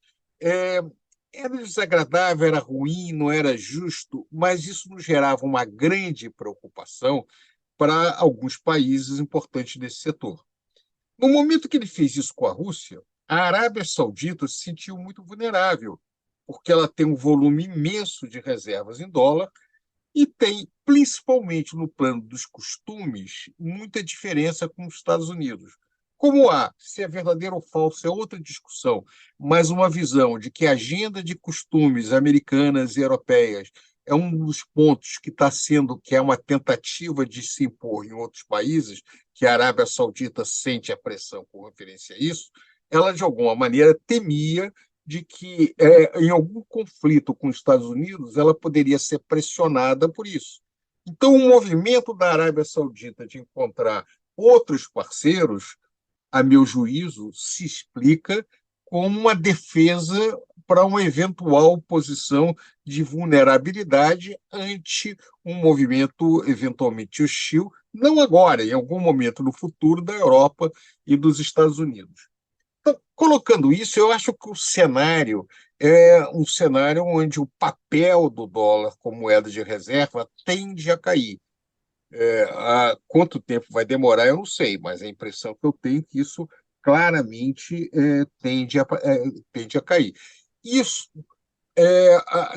era desagradável, era ruim, não era justo, mas isso nos gerava uma grande preocupação para alguns países importantes desse setor. No momento que ele fez isso com a Rússia, a Arábia Saudita se sentiu muito vulnerável, porque ela tem um volume imenso de reservas em dólar e tem, principalmente no plano dos costumes, muita diferença com os Estados Unidos. Como há, se é verdadeiro ou falso, é outra discussão, mas uma visão de que a agenda de costumes americanas e europeias é um dos pontos que é uma tentativa de se impor em outros países, que a Arábia Saudita sente a pressão com referência a isso, ela, de alguma maneira, temia de que, em algum conflito com os Estados Unidos, ela poderia ser pressionada por isso. Então, o movimento da Arábia Saudita de encontrar outros parceiros, a meu juízo, se explica como uma defesa para uma eventual posição de vulnerabilidade ante um movimento eventualmente hostil, não agora, em algum momento no futuro, da Europa e dos Estados Unidos. Então, colocando isso, eu acho que o cenário é um cenário onde o papel do dólar como moeda de reserva tende a cair. Há quanto tempo vai demorar, eu não sei, mas a impressão que eu tenho é que isso claramente tende a cair. Isso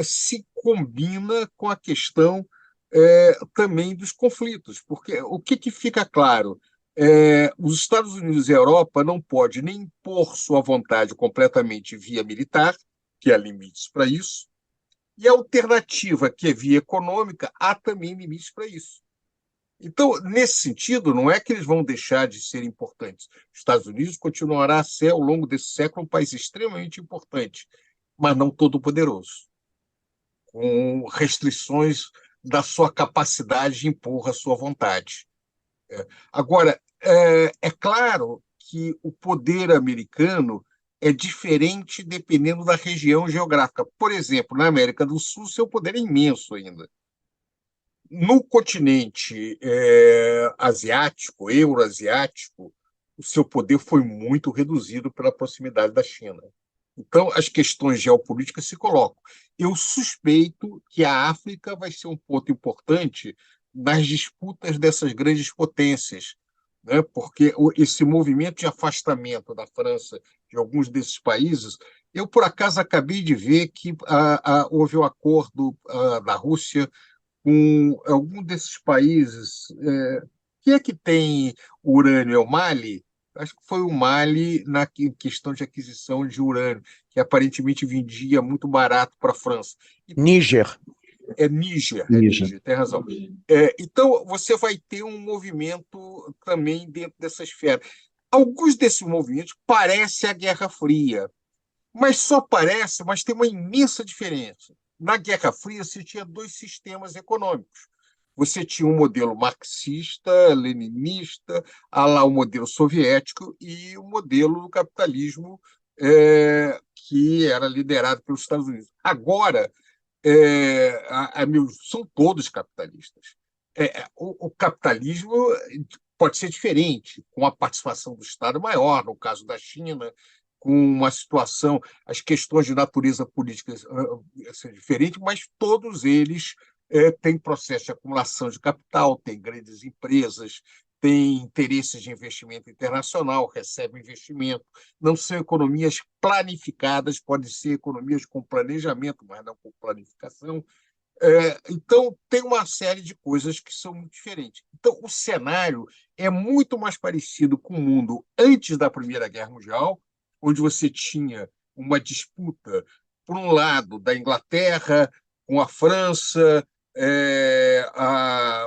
se combina com a questão também dos conflitos, porque o que fica claro? Os Estados Unidos e a Europa não podem nem impor sua vontade completamente via militar, que há limites para isso, e a alternativa, que é via econômica, há também limites para isso. Então, nesse sentido, não é que eles vão deixar de ser importantes. Os Estados Unidos continuará a ser, ao longo desse século, um país extremamente importante, mas não todo-poderoso, com restrições da sua capacidade de impor a sua vontade. Agora, é claro que o poder americano é diferente dependendo da região geográfica. Por exemplo, na América do Sul, seu poder é imenso ainda. No continente asiático, euroasiático, o seu poder foi muito reduzido pela proximidade da China. Então, as questões geopolíticas se colocam. Eu suspeito que a África vai ser um ponto importante nas disputas dessas grandes potências, né? Porque esse movimento de afastamento da França de alguns desses países, eu, por acaso, acabei de ver que houve um acordo da Rússia com algum desses países. Quem é que tem urânio? É o Mali? Acho que foi o Mali na questão de aquisição de urânio, que aparentemente vendia muito barato para a França. Níger. Níger, tem razão. Então, você vai ter um movimento também dentro dessa esfera. Alguns desses movimentos parecem a Guerra Fria, mas só parece, mas tem uma imensa diferença. Na Guerra Fria, você tinha dois sistemas econômicos. Você tinha um modelo marxista, leninista, há lá o modelo soviético e o modelo do capitalismo que era liderado pelos Estados Unidos. Agora, são todos capitalistas. O capitalismo pode ser diferente, com a participação do Estado maior, no caso da China, com uma situação, as questões de natureza política são diferentes, mas todos eles têm processo de acumulação de capital, têm grandes empresas, têm interesses de investimento internacional, recebem investimento. Não são economias planificadas, podem ser economias com planejamento, mas não com planificação. Então, tem uma série de coisas que são muito diferentes. Então, o cenário é muito mais parecido com o mundo antes da Primeira Guerra Mundial, onde você tinha uma disputa, por um lado, da Inglaterra com a França,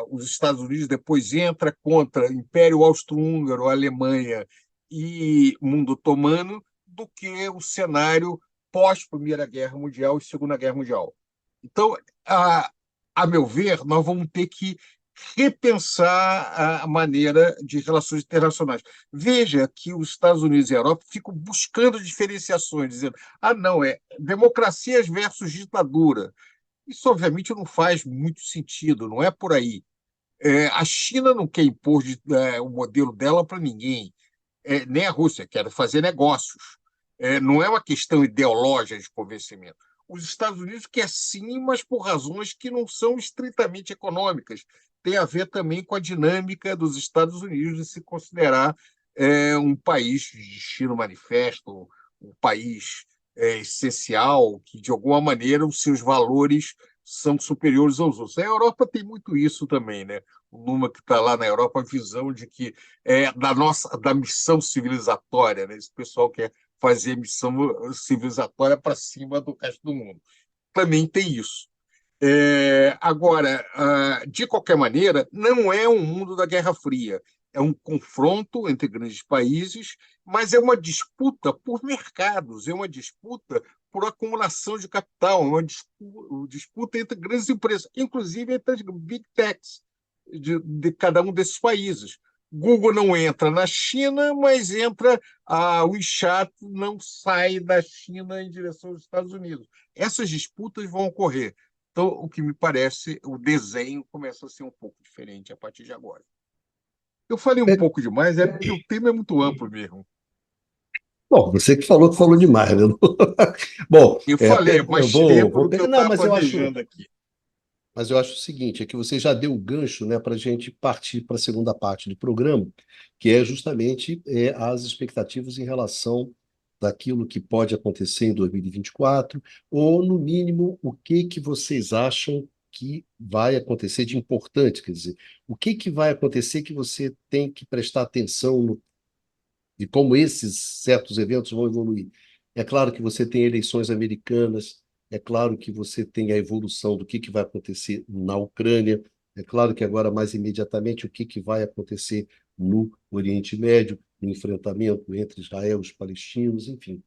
os Estados Unidos depois entra contra Império Austro-Húngaro, Alemanha e mundo otomano, do que o cenário pós-Primeira Guerra Mundial e Segunda Guerra Mundial. Então, a meu ver, nós vamos ter que repensar a maneira de relações internacionais. Veja que os Estados Unidos e a Europa ficam buscando diferenciações, dizendo: não, democracias versus ditadura. Isso, obviamente, não faz muito sentido, não é por aí. A China não quer impor o modelo dela para ninguém, nem a Rússia quer fazer negócios. Não é uma questão ideológica de convencimento. Os Estados Unidos quer sim, mas por razões que não são estritamente econômicas. Tem a ver também com a dinâmica dos Estados Unidos de se considerar um país de destino manifesto, um país essencial, que, de alguma maneira, os seus valores são superiores aos outros. A Europa tem muito isso também, né? O Lula, que está lá na Europa, a visão de que da missão civilizatória, né? Esse pessoal quer fazer missão civilizatória para cima do resto do mundo. Também tem isso. Agora, de qualquer maneira, não é um mundo da Guerra Fria. É um confronto entre grandes países, mas é uma disputa por mercados, é uma disputa por acumulação de capital, uma disputa entre grandes empresas, inclusive entre as big techs de cada um desses países. Google não entra na China, mas a WeChat não sai da China em direção aos Estados Unidos. Essas disputas vão ocorrer. Então, o que me parece, o desenho começa a ser um pouco diferente a partir de agora. Eu falei um pouco demais, é porque o tema é muito amplo mesmo. Bom, você que falou demais, né? Bom, Eu falei, é mais tempo do que eu Não, estava planejando aqui. mas eu acho o seguinte, é que você já deu o gancho, né, para a gente partir para a segunda parte do programa, que é justamente as expectativas em relação daquilo que pode acontecer em 2024, ou, no mínimo, o que que vocês acham que vai acontecer de importante, quer dizer, o que que vai acontecer que você tem que prestar atenção de como esses certos eventos vão evoluir. É claro que você tem eleições americanas, é claro que você tem a evolução do que vai acontecer na Ucrânia, é claro que agora, mais imediatamente, o que vai acontecer no Oriente Médio, no enfrentamento entre Israel e os palestinos, enfim.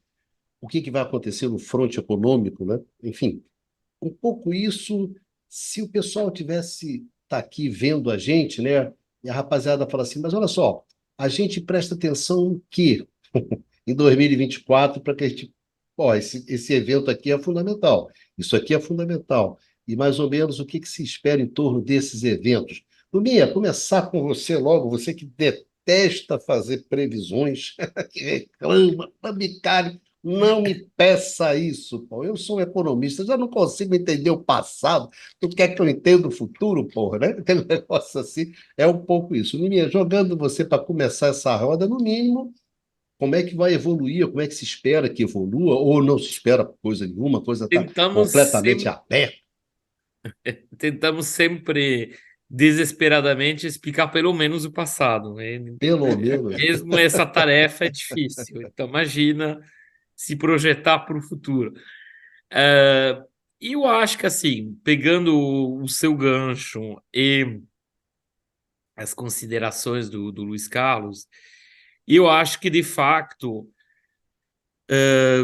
O que vai acontecer no fronte econômico, né? Enfim, um pouco isso, se o pessoal tivesse tá aqui vendo a gente, né? E a rapaziada fala assim, mas olha só, a gente presta atenção no quê? Em 2024 para que a gente. Ó, esse evento aqui é fundamental, isso aqui é fundamental. E mais ou menos o que se espera em torno desses eventos. Luminha, começar com você logo, você que detesta fazer previsões, que reclama, Bicalho, não me peça isso, pô. Eu sou um economista, já não consigo entender o passado. Tu quer que eu entenda o futuro, porra, né? Aquele negócio assim, é um pouco isso. Luminha, jogando você para começar essa roda, no mínimo, como é que vai evoluir, como é que se espera que evolua, ou não se espera coisa nenhuma, a coisa está Tentamos completamente sempre, aberta, tentamos sempre desesperadamente explicar pelo menos o passado, né? pelo menos. Mesmo essa tarefa é difícil. Então, imagina se projetar para o futuro. E eu acho que, assim, pegando o seu gancho e as considerações do Luiz Carlos, eu acho que, de facto,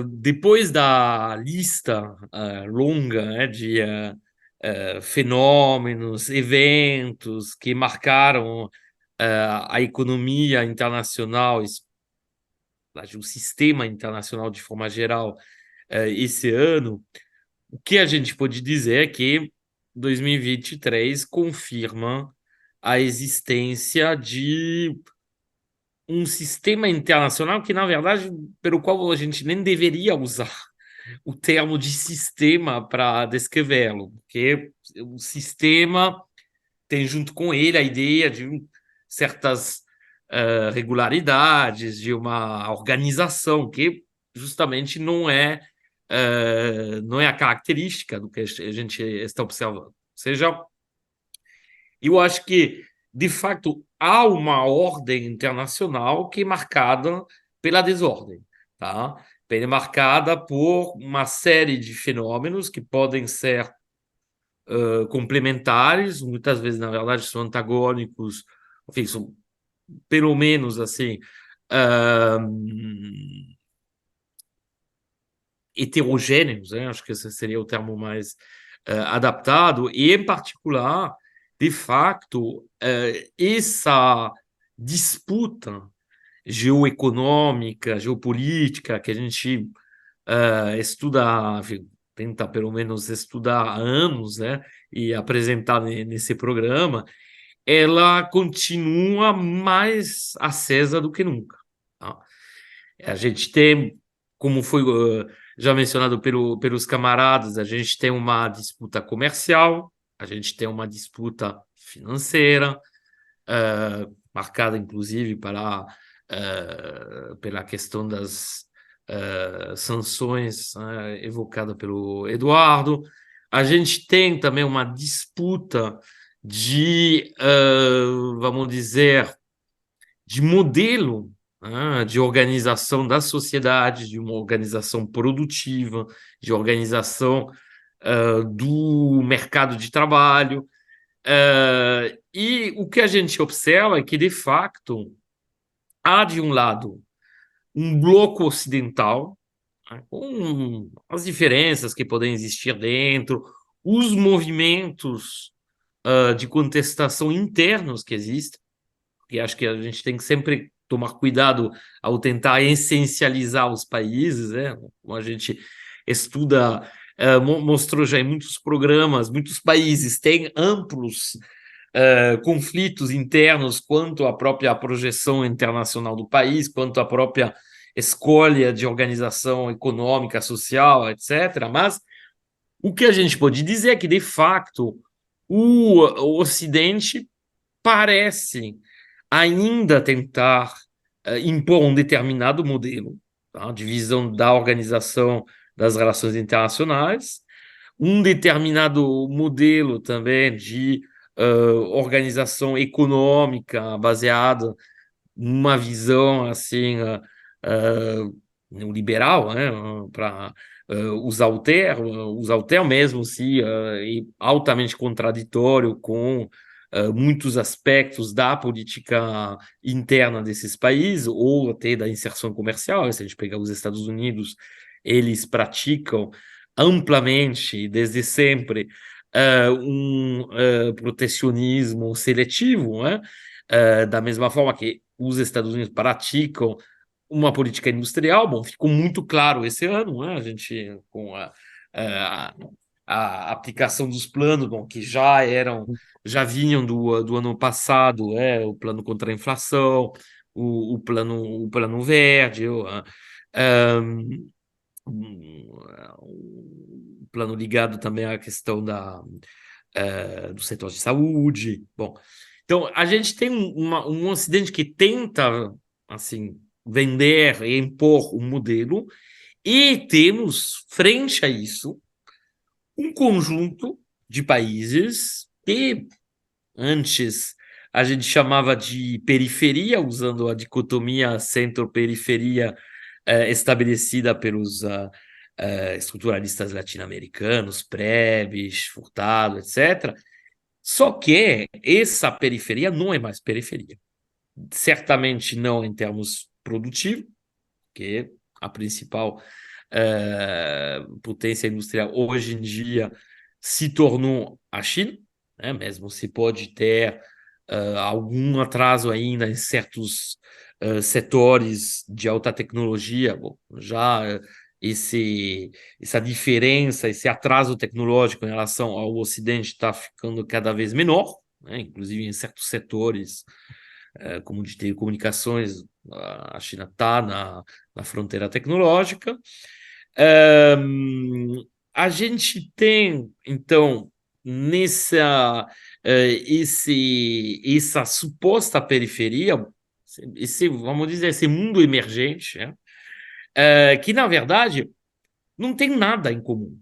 depois da lista longa, né, de fenômenos, eventos que marcaram a economia internacional, o sistema internacional de forma geral, esse ano, o que a gente pode dizer é que 2023 confirma a existência de um sistema internacional que, na verdade, pelo qual a gente nem deveria usar o termo de sistema para descrevê-lo, porque o sistema tem junto com ele a ideia de certas regularidades, de uma organização que justamente não é a característica do que a gente está observando. Ou seja, eu acho que, de fato, há uma ordem internacional que é marcada pela desordem, tá? É marcada por uma série de fenômenos que podem ser complementares, muitas vezes, na verdade, são antagônicos, enfim, são pelo menos assim heterogêneos, né? Acho que esse seria o termo mais adaptado, e em particular, de facto, essa disputa geoeconômica, geopolítica, que a gente estuda, enfim, tenta pelo menos estudar há anos, né, e apresentar nesse programa, ela continua mais acesa do que nunca. Tá? A gente tem, como foi já mencionado pelos camaradas, a gente tem uma disputa comercial, a gente tem uma disputa financeira, marcada inclusive pela questão das sanções evocada pelo Eduardo. A gente tem também uma disputa vamos dizer, de modelo de organização da sociedade, de uma organização produtiva, de organização do mercado de trabalho. E o que a gente observa é que, de facto, há, de um lado, um bloco ocidental né, com as diferenças que podem existir dentro, os movimentos de contestação internos que existem, e acho que a gente tem que sempre tomar cuidado ao tentar essencializar os países, né? Como a gente estuda, mostrou já em muitos programas, muitos países têm amplos conflitos internos quanto à própria projeção internacional do país, quanto à própria escolha de organização econômica, social, etc. Mas o que a gente pode dizer é que, de facto, o Ocidente parece ainda tentar impor um determinado modelo, tá, de visão da organização das relações internacionais, um determinado modelo também de organização econômica baseada numa visão assim neoliberal, né, para usar o termo mesmo se altamente contraditório com muitos aspectos da política interna desses países, ou até da inserção comercial. Se a gente pegar os Estados Unidos, eles praticam amplamente, desde sempre, protecionismo seletivo, né? Da mesma forma que os Estados Unidos praticam uma política industrial. Bom, ficou muito claro esse ano, né? A gente, com a, a aplicação dos planos, bom, que já vinham do ano passado, o plano contra a inflação, o plano verde, o plano ligado também à questão do setor de saúde. Bom, então a gente tem um Ocidente que tenta, assim, vender e impor um modelo, e temos, frente a isso, um conjunto de países que antes a gente chamava de periferia, usando a dicotomia centro-periferia estabelecida pelos estruturalistas latino-americanos, Prebisch, Furtado, etc. Só que essa periferia não é mais periferia. Certamente não em termos produtivos, que a principal potência industrial hoje em dia se tornou a China, né? Mesmo se pode ter algum atraso ainda em certos setores de alta tecnologia. Bom, já essa diferença, esse atraso tecnológico em relação ao Ocidente está ficando cada vez menor, né? Inclusive em certos setores, como de telecomunicações, a China está na fronteira tecnológica. A gente tem, então, essa suposta periferia, vamos dizer, esse mundo emergente, né? Que, na verdade, não tem nada em comum.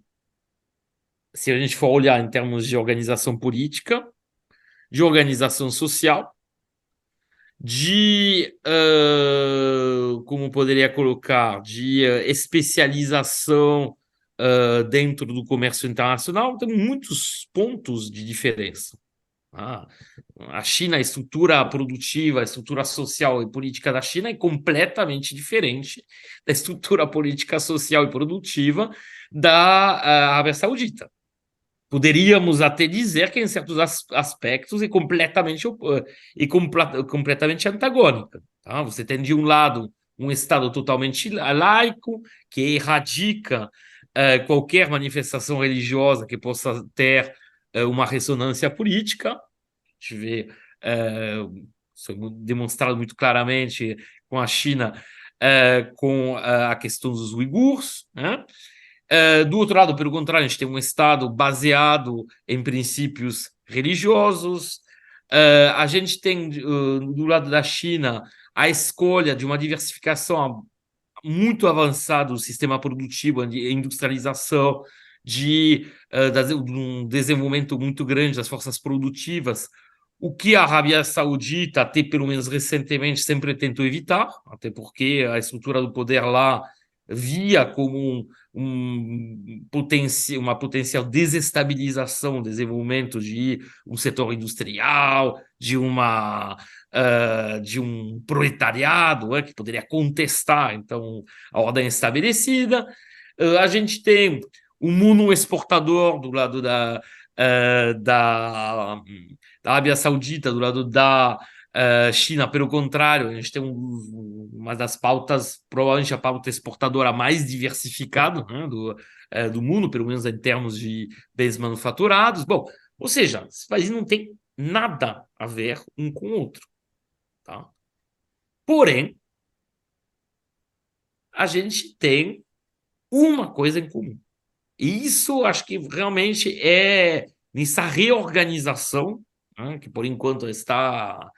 Se a gente for olhar em termos de organização política, de organização social, como poderia colocar, de especialização dentro do comércio internacional, tem muitos pontos de diferença. A China, a estrutura produtiva, a estrutura social e política da China é completamente diferente da estrutura política, social e produtiva da Arábia Saudita. Poderíamos até dizer que, em certos aspectos, é completamente antagônica. Tá? Você tem, de um lado, um Estado totalmente laico, que erradica qualquer manifestação religiosa que possa ter uma ressonância política. A gente vê isso demonstrado muito claramente com a China, com a questão dos uigures, né? Do outro lado, pelo contrário, a gente tem um Estado baseado em princípios religiosos. A gente tem, do lado da China, a escolha de uma diversificação muito avançada do sistema produtivo, de industrialização, de um desenvolvimento muito grande das forças produtivas, o que a Arábia Saudita, até pelo menos recentemente, sempre tentou evitar, até porque a estrutura do poder lá via como uma potencial desestabilização, desenvolvimento de um setor industrial, de uma de um proletariado, que poderia contestar, então, a ordem estabelecida. A gente tem o mundo exportador do lado da Arábia Saudita, do lado da China, pelo contrário, a gente tem uma das pautas, provavelmente a pauta exportadora mais diversificada, né, do mundo, pelo menos em termos de bens manufaturados. Bom, ou seja, esse país não tem nada a ver um com o outro. Tá? Porém, a gente tem uma coisa em comum. E isso acho que realmente é nessa reorganização, né, que por enquanto está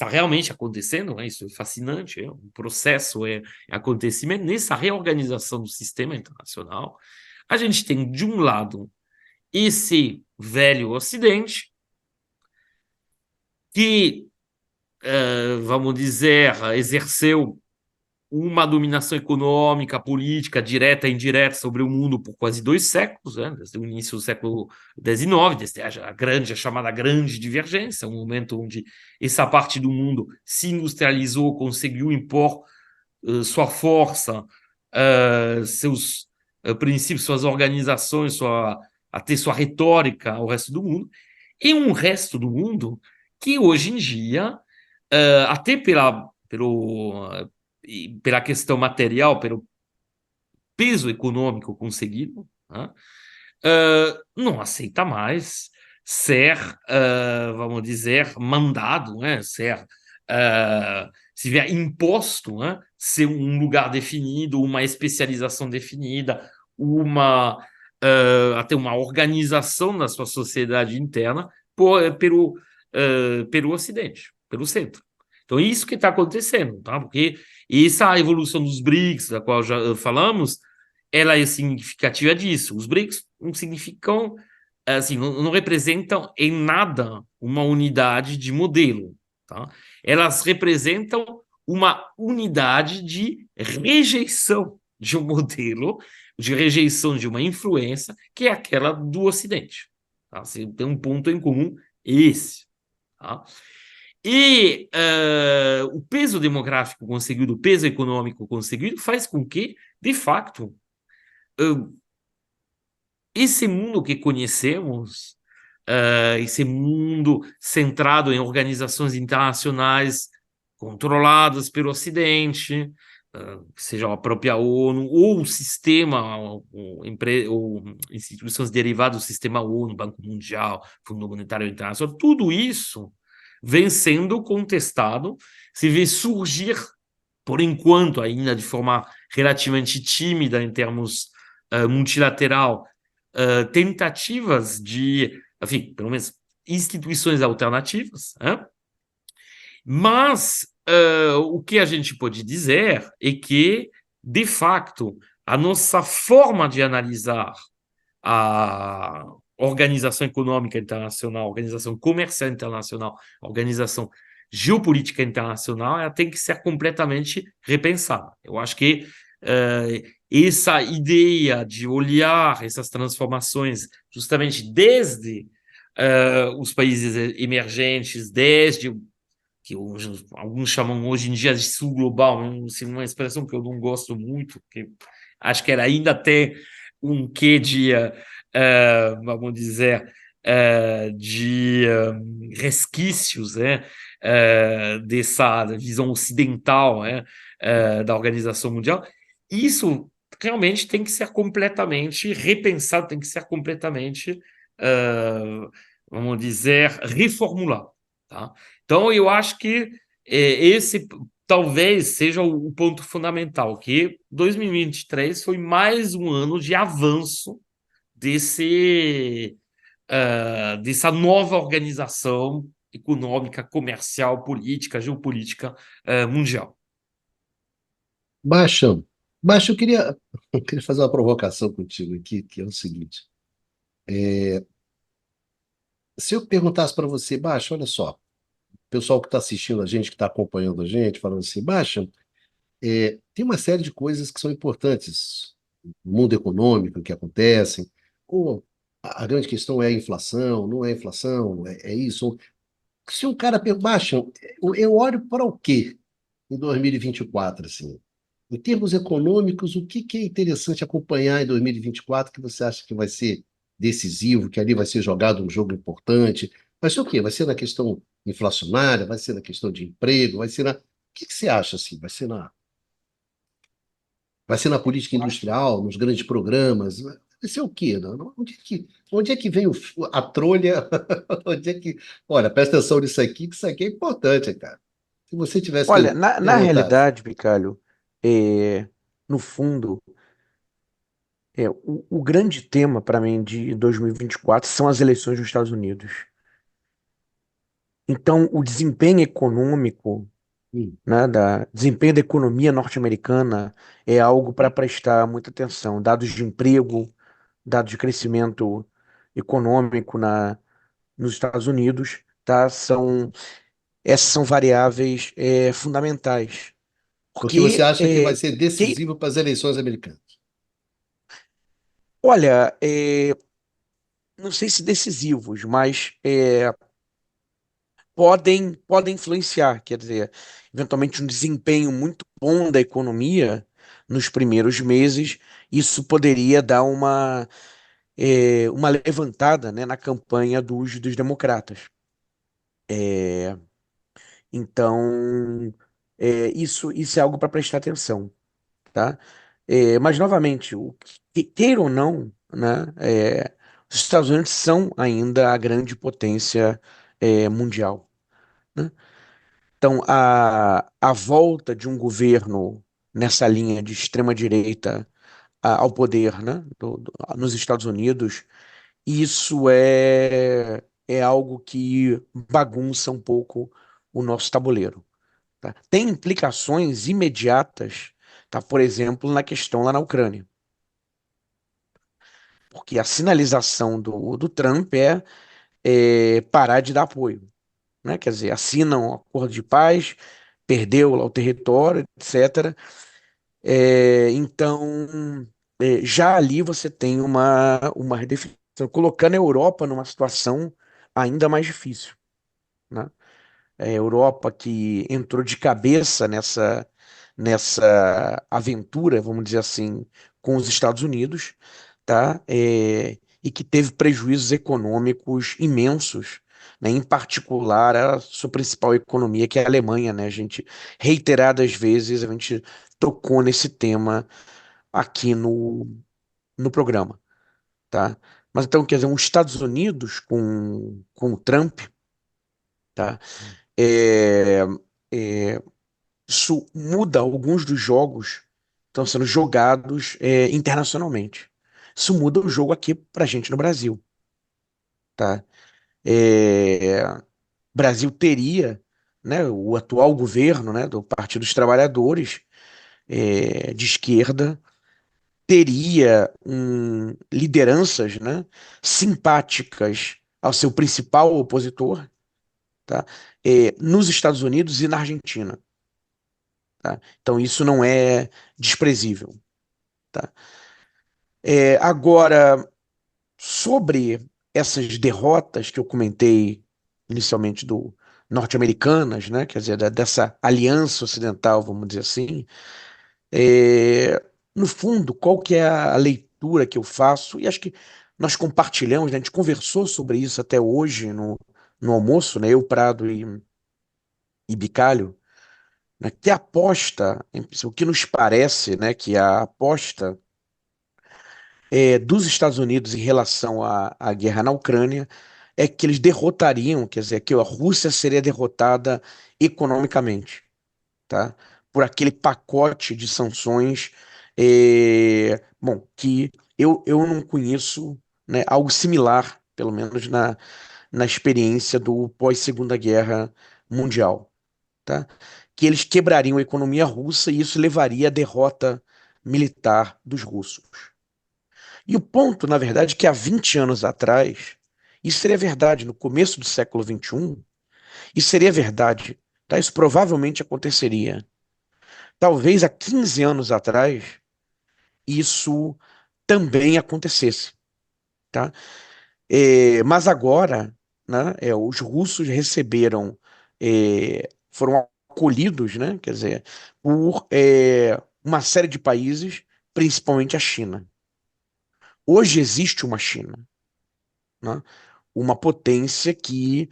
realmente acontecendo, né, isso é fascinante, um processo, acontecimento, nessa reorganização do sistema internacional, a gente tem, de um lado, esse velho Ocidente, que, vamos dizer, exerceu uma dominação econômica, política, direta e indireta sobre o mundo por quase 2 séculos, né? Desde o início do século XIX, desde a chamada Grande Divergência, um momento onde essa parte do mundo se industrializou, conseguiu impor sua força, seus princípios, suas organizações, até sua retórica ao resto do mundo, e um resto do mundo que hoje em dia, até pela questão material, pelo peso econômico conseguido, né, não aceita mais ser, vamos dizer, mandado, né, se vier imposto, né, ser um lugar definido, uma especialização definida, até uma organização da sua sociedade interna pelo Ocidente, pelo centro. Então, isso que está acontecendo, tá? Porque essa evolução dos BRICS, da qual já falamos, ela é significativa disso. Os BRICS não significam, assim, não representam em nada uma unidade de modelo, tá? Elas representam uma unidade de rejeição de um modelo, de rejeição de uma influência, que é aquela do Ocidente. Tá? Assim, tem um ponto em comum esse. Tá? E o peso demográfico conseguido, o peso econômico conseguido, faz com que, de fato, esse mundo que conhecemos, esse mundo centrado em organizações internacionais controladas pelo Ocidente, seja a própria ONU, ou o sistema, ou instituições derivadas do sistema ONU, Banco Mundial, Fundo Monetário Internacional, tudo isso vem sendo contestado, se vê surgir, por enquanto, ainda de forma relativamente tímida em termos multilateral, tentativas de, enfim, pelo menos instituições alternativas, né? Mas o que a gente pode dizer é que, de fato, a nossa forma de analisar a organização econômica internacional, organização comercial internacional, organização geopolítica internacional, ela tem que ser completamente repensada. Eu acho que essa ideia de olhar essas transformações justamente desde os países emergentes, desde que alguns chamam hoje em dia de sul global, uma expressão que eu não gosto muito, porque acho que ela ainda tem um quê de, vamos dizer, de resquícios, né, dessa visão ocidental, né, da Organização Mundial. Isso realmente tem que ser completamente repensado, tem que ser completamente, vamos dizer, reformulado. Tá? Então, eu acho que esse talvez seja o ponto fundamental, que 2023 foi mais um ano de avanço dessa nova organização econômica, comercial, política, geopolítica mundial. Baixa, eu queria fazer uma provocação contigo aqui, que é o seguinte. Se eu perguntasse para você, Baixa, olha só, o pessoal que está assistindo a gente, que está acompanhando a gente, falando assim, Baixa, tem uma série de coisas que são importantes no mundo econômico que acontecem. Ou a grande questão é a inflação, não é a inflação, é isso. Se um cara baixa, eu olho para o quê em 2024, assim? Em termos econômicos, o que que é interessante acompanhar em 2024 que você acha que vai ser decisivo, que ali vai ser jogado um jogo importante? Vai ser o quê? Vai ser na questão inflacionária? Vai ser na questão de emprego? Vai ser na... O que que você acha, assim? Vai ser na política industrial, nos grandes programas? Vai ser o quê? Onde é que vem a trolha? Onde é que... Olha, presta atenção nisso aqui, que isso aqui é importante, cara. Se você tivesse Olha, que na levantasse. realidade, Bicalho, no fundo, o grande tema para mim de 2024 são as eleições nos Estados Unidos. Então, o desempenho econômico, Hum, né, desempenho da economia norte-americana é algo para prestar muita atenção. Dados de emprego, dados de crescimento econômico nos Estados Unidos, tá? Essas são variáveis fundamentais. o que você Porque, acha que vai ser que- decisivo para as eleições americanas? olha, não sei se decisivos, mas podem influenciar. Quer dizer, eventualmente um desempenho muito bom da economia nos primeiros meses, isso poderia dar uma levantada, né, na campanha dos democratas. Então, isso é algo para prestar atenção, tá? Mas, novamente, queira ou não, né, os Estados Unidos são ainda a grande potência mundial, né? Então, a volta de um governo nessa linha de extrema-direita ao poder, né, nos Estados Unidos, isso é algo que bagunça um pouco o nosso tabuleiro, tá? Tem implicações imediatas, tá? Por exemplo, na questão lá na Ucrânia, porque a sinalização do Trump é parar de dar apoio, né? Quer dizer, assinam um acordo de paz, perdeu lá o território, etc. Então, já ali você tem uma redefinição, colocando a Europa numa situação ainda mais difícil, né? A Europa que entrou de cabeça nessa aventura, vamos dizer assim, com os Estados Unidos, tá? E que teve prejuízos econômicos imensos, né? Em particular a sua principal economia, que é a Alemanha, né? Reiteradas vezes, a gente tocou nesse tema aqui no programa, tá? Mas então, quer dizer, os Estados Unidos com o Trump, tá? É, é, isso muda alguns dos jogos que estão sendo jogados internacionalmente. Isso muda o jogo aqui pra gente no Brasil, tá? O Brasil teria, né, o atual governo, né, do Partido dos Trabalhadores, de esquerda, teria lideranças, né, simpáticas ao seu principal opositor, tá? Nos Estados Unidos e na Argentina, tá? Então isso não é desprezível, tá? Agora, sobre essas derrotas que eu comentei inicialmente do norte-americanas, né? Quer dizer, dessa aliança ocidental, vamos dizer assim, é, no fundo, qual que é a leitura que eu faço? E acho que nós compartilhamos, né? A gente conversou sobre isso até hoje no almoço, né? Eu, Prado e Bicalho, né? Que a aposta, o que nos parece, né? Que a aposta dos Estados Unidos em relação à guerra na Ucrânia é que eles derrotariam, quer dizer, que a Rússia seria derrotada economicamente, tá? Por aquele pacote de sanções, bom, que eu não conheço, né, algo similar, pelo menos na experiência do pós-Segunda Guerra Mundial, tá? Que eles quebrariam a economia russa e isso levaria à derrota militar dos russos. E o ponto, na verdade, é que há 20 anos atrás, isso seria verdade no começo do século XXI, isso seria verdade, tá? Isso provavelmente aconteceria. Talvez há 15 anos atrás, isso também acontecesse, tá? Mas agora, né? Os russos receberam, foram acolhidos, né? Quer dizer, por uma série de países, principalmente a China. Hoje existe uma China, né? Uma potência que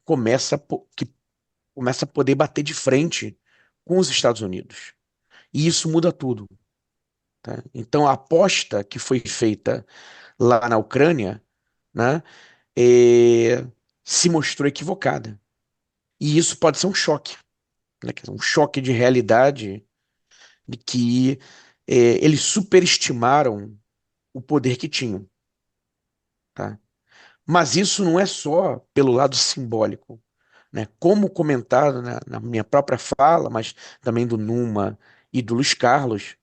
começa a poder bater de frente com os Estados Unidos. E isso muda tudo, tá? Então, a aposta que foi feita lá na Ucrânia, né, é, se mostrou equivocada. E isso pode ser um choque, né, quer dizer, um choque de realidade de que eles superestimaram o poder que tinham, tá? Mas isso não é só pelo lado simbólico, né? Como comentado na minha própria fala, mas também do Numa e do Luiz Carlos,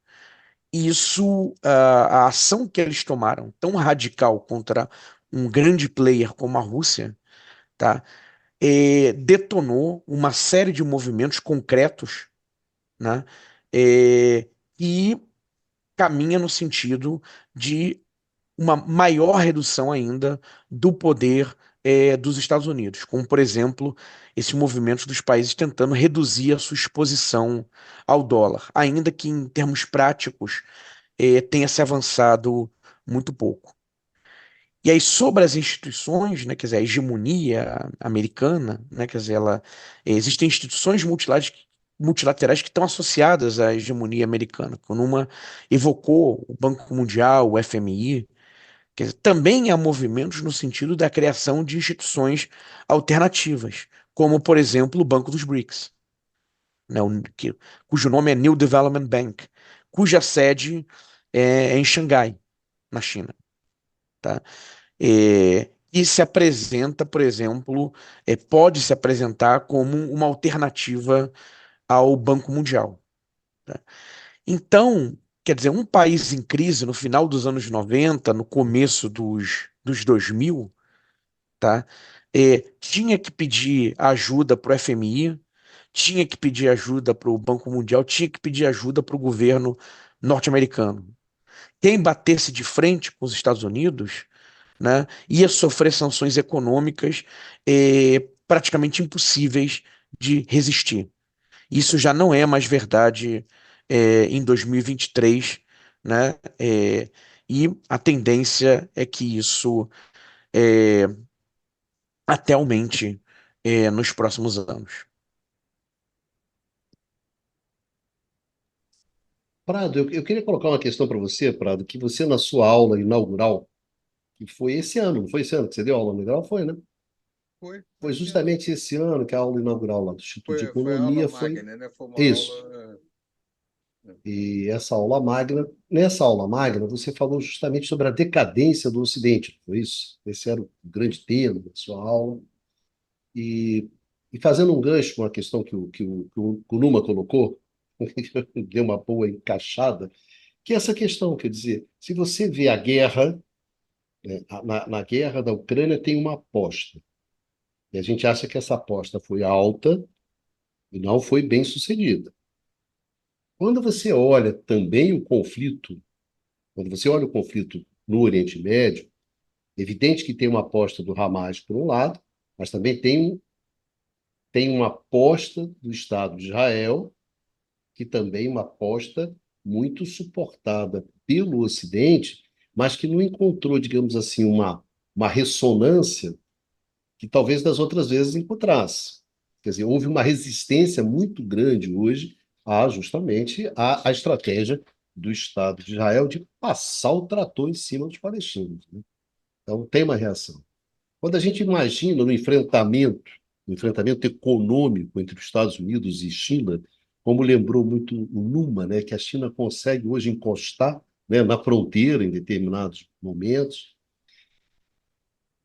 isso, a ação que eles tomaram, tão radical contra um grande player como a Rússia, tá? Detonou uma série de movimentos concretos, né? É, e caminha no sentido de uma maior redução ainda do poder dos Estados Unidos, como, por exemplo, esses movimentos dos países tentando reduzir a sua exposição ao dólar, ainda que em termos práticos tenha se avançado muito pouco. E aí, sobre as instituições, né, quer dizer, a hegemonia americana, né, quer dizer, existem instituições multilaterais que estão associadas à hegemonia americana. Quando uma evocou o Banco Mundial, o FMI, quer dizer, também há movimentos no sentido da criação de instituições alternativas, como, por exemplo, o Banco dos BRICS, né, cujo nome é New Development Bank, cuja sede é em Xangai, na China, tá? E se apresenta, por exemplo, pode se apresentar como uma alternativa ao Banco Mundial, tá? Então, quer dizer, um país em crise no final dos anos 90, no começo dos 2000, tá? Tinha que pedir ajuda para o FMI, tinha que pedir ajuda para o Banco Mundial, tinha que pedir ajuda para o governo norte-americano. Quem batesse de frente com os Estados Unidos, né, ia sofrer sanções econômicas praticamente impossíveis de resistir. Isso já não é mais verdade em 2023, né? E a tendência é que isso é, até aumente nos próximos anos. Prado, eu queria colocar uma questão para você, Prado, que você na sua aula inaugural, que foi esse ano, não foi esse ano que você deu aula inaugural? Foi, né? Foi Foi esse ano. justamente esse ano que a aula inaugural lá do Instituto de Foi a aula Economia foi magna, né? Foi uma isso. aula. E essa aula magna, nessa aula magna, você falou justamente sobre a decadência do Ocidente, não foi isso? Esse era o grande tema da sua aula. E, e fazendo um gancho com a questão que o Numa colocou, deu uma boa encaixada, que é essa questão, quer dizer, se você vê a guerra, né, na guerra da Ucrânia tem uma aposta. E a gente acha que essa aposta foi alta e não foi bem sucedida. Quando você olha também o conflito, quando você olha o conflito no Oriente Médio, é evidente que tem uma aposta do Hamas por um lado, mas também tem uma aposta do Estado de Israel, que também é uma aposta muito suportada pelo Ocidente, mas que não encontrou, digamos assim, uma ressonância que talvez das outras vezes encontrasse. Quer dizer, houve uma resistência muito grande hoje justamente a estratégia do Estado de Israel de passar o trator em cima dos palestinos, né? Então, tem uma reação. Quando a gente imagina no enfrentamento econômico entre os Estados Unidos e China, como lembrou muito o Numa, né, que a China consegue hoje encostar, né, na fronteira em determinados momentos,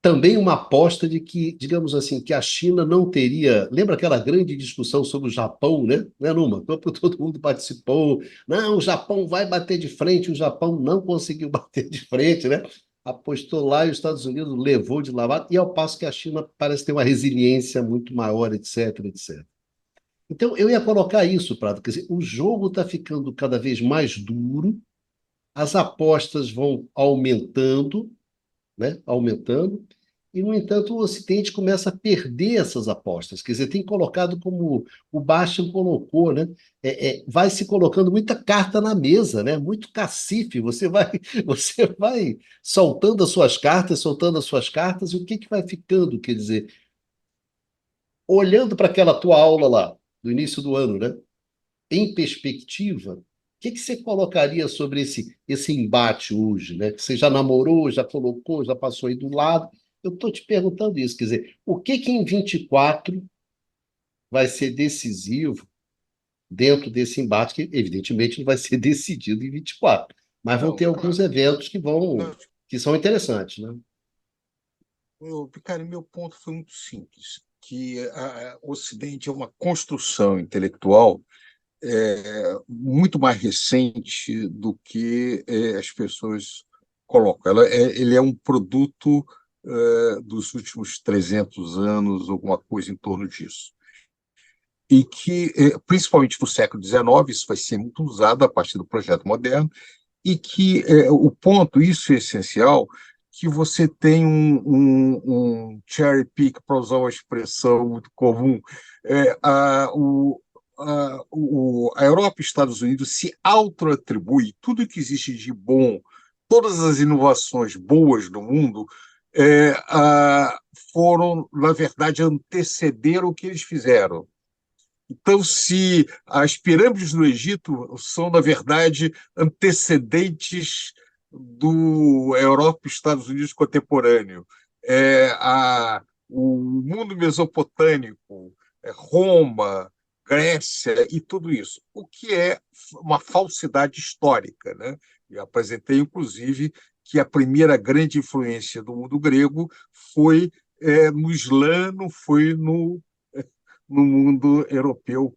também uma aposta de que, digamos assim, que a China não teria. Lembra aquela grande discussão sobre o Japão, né, Numa? Todo mundo participou. Não, o Japão vai bater de frente, o Japão não conseguiu bater de frente, né? Apostou lá e os Estados Unidos levou de lavada, e ao passo que a China parece ter uma resiliência muito maior, etc, etc. Então, eu ia colocar isso, Prado, quer dizer, o jogo está ficando cada vez mais duro, as apostas vão aumentando, né? Aumentando. E, no entanto, o Ocidente começa a perder essas apostas. Quer dizer, tem colocado como o Bastian colocou, né? Vai se colocando muita carta na mesa, né? Muito cacife. Você vai soltando as suas cartas, e o que que vai ficando? Quer dizer, olhando para aquela tua aula lá, do início do ano, né? Em perspectiva, o que que você colocaria sobre esse embate hoje, né? Que você já namorou, já colocou, já passou aí do lado. Eu estou te perguntando isso, quer dizer, o que que em 24 vai ser decisivo dentro desse embate, que evidentemente não vai ser decidido em 24, mas vão Não, ter alguns claro. eventos Não, que são interessantes, né? Cara, meu ponto foi muito simples, que o Ocidente é uma construção intelectual muito mais recente do que as pessoas colocam. Ele é um produto dos últimos 300 anos, alguma coisa em torno disso. E que, principalmente no século XIX, isso vai ser muito usado a partir do projeto moderno, e que o ponto, isso é essencial, que você tem um cherry pick, para usar uma expressão muito comum, a Europa e os Estados Unidos se autoatribuem tudo que existe de bom, todas as inovações boas do mundo foram, na verdade, anteceder o que eles fizeram. Então, se as pirâmides do Egito são, na verdade, antecedentes do Europa e Estados Unidos contemporâneo, o mundo mesopotâmico, Roma, Grécia e tudo isso, o que é uma falsidade histórica, né? Eu apresentei, inclusive, que a primeira grande influência do mundo grego foi no Islã, não foi no mundo europeu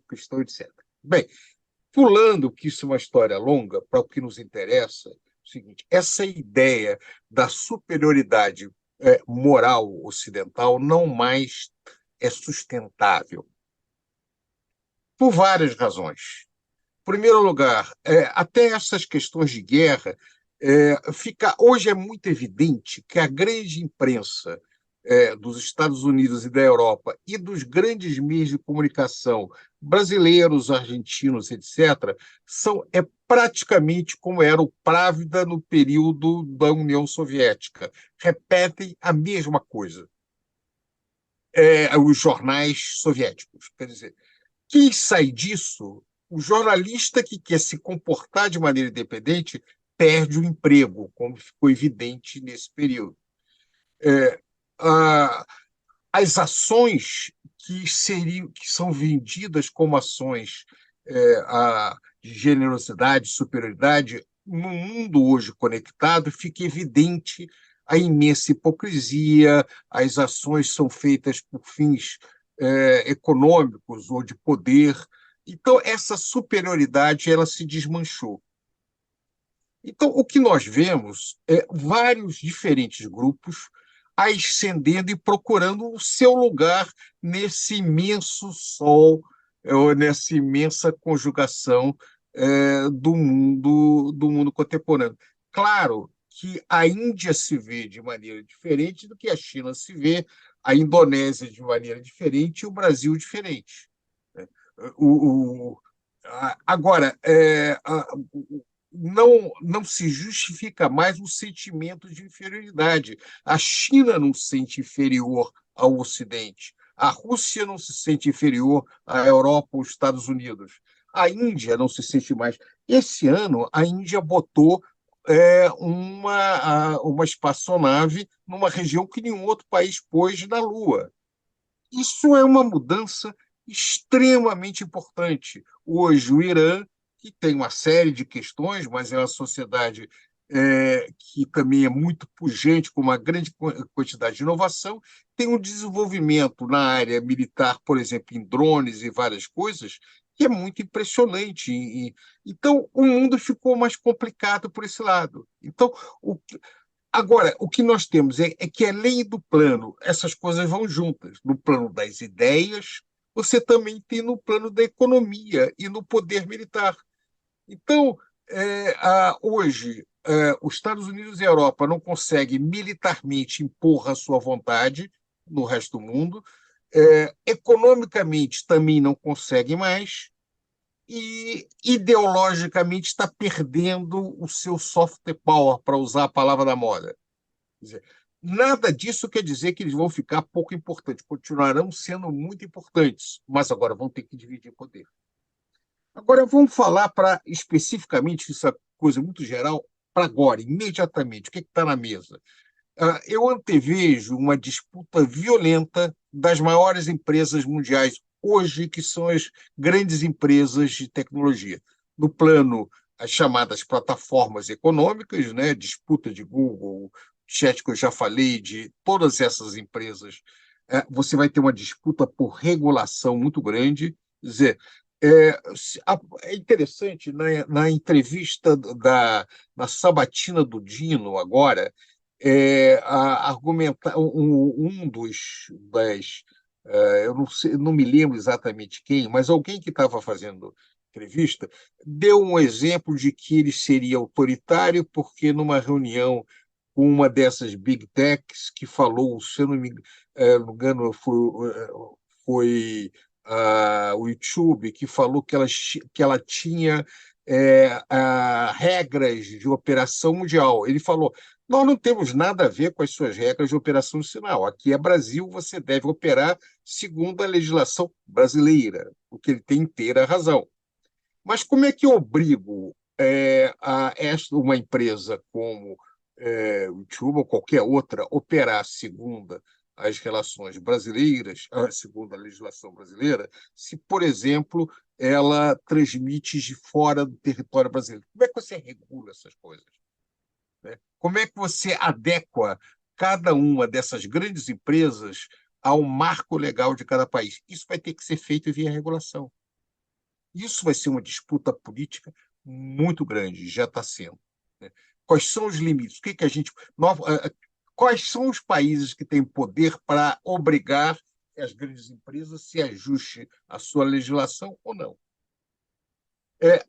cristão, etc. Bem, pulando que isso é uma história longa, para o que nos interessa, é o seguinte: essa ideia da superioridade moral ocidental não mais é sustentável, por várias razões. Em primeiro lugar, até essas questões de guerra, hoje é muito evidente que a grande imprensa dos Estados Unidos e da Europa e dos grandes meios de comunicação brasileiros, argentinos, etc., praticamente como era o Právida no período da União Soviética. Repetem a mesma coisa. Os jornais soviéticos. Quer dizer, quem sai disso, o jornalista que quer se comportar de maneira independente perde o emprego, como ficou evidente nesse período. A, as ações que são vendidas como ações de generosidade, superioridade, no mundo hoje conectado, fica evidente a imensa hipocrisia, as ações são feitas por fins econômicos ou de poder. Então, essa superioridade ela se desmanchou. Então, o que nós vemos é vários diferentes grupos ascendendo e procurando o seu lugar nesse imenso sol, ou nessa imensa conjugação do mundo contemporâneo. Claro que a Índia se vê de maneira diferente do que a China se vê, a Indonésia de maneira diferente e o Brasil diferente. O, o, Agora, não se justifica mais o sentimento de inferioridade. A China não se sente inferior ao Ocidente. A Rússia não se sente inferior à Europa ou aos Estados Unidos. A Índia não se sente mais. Esse ano, a Índia botou uma espaçonave numa região que nenhum outro país pôs na Lua. Isso é uma mudança extremamente importante. Hoje, o Irã, que tem uma série de questões, mas é uma sociedade que também é muito pujante, com uma grande quantidade de inovação, tem um desenvolvimento na área militar, por exemplo, em drones e várias coisas, que é muito impressionante. Então, o mundo ficou mais complicado por esse lado. Então, agora, o que nós temos é que, além do plano, essas coisas vão juntas. No plano das ideias, você também tem no plano da economia e no poder militar. Então, hoje, os Estados Unidos e a Europa não conseguem militarmente impor a sua vontade no resto do mundo, economicamente também não conseguem mais, e ideologicamente está perdendo o seu soft power, para usar a palavra da moda. Quer dizer, nada disso quer dizer que eles vão ficar pouco importantes, continuarão sendo muito importantes, mas agora vão ter que dividir poder. Agora vamos falar para especificamente, isso é coisa muito geral, para agora, imediatamente, o que está na mesa? Eu antevejo uma disputa violenta das maiores empresas mundiais hoje, que são as grandes empresas de tecnologia. No plano, as chamadas plataformas econômicas, né? Disputa de Google, chat que eu já falei, de todas essas empresas. Você vai ter uma disputa por regulação muito grande. Quer dizer, é interessante, na entrevista na sabatina do Dino, agora, argumentar um eu não sei, não me lembro exatamente quem, mas alguém que estava fazendo entrevista deu um exemplo de que ele seria autoritário porque numa reunião com uma dessas big techs que falou, se eu não me engano, foi o YouTube, que falou que ela tinha regras de operação mundial. Ele falou: nós não temos nada a ver com as suas regras de operação sinal. Aqui é Brasil, você deve operar segundo a legislação brasileira, o que ele tem inteira razão. Mas como é que eu obrigo uma empresa como o YouTube ou qualquer outra operar segundo as relações brasileiras, segundo a legislação brasileira, se, por exemplo, ela transmite de fora do território brasileiro? Como é que você regula essas coisas? Né? Como é que você adequa cada uma dessas grandes empresas ao marco legal de cada país? Isso vai ter que ser feito via regulação. Isso vai ser uma disputa política muito grande, já está sendo. Né? Quais são os limites? O que que a gente, quais são os países que têm poder para obrigar que as grandes empresas se ajustem à sua legislação ou não?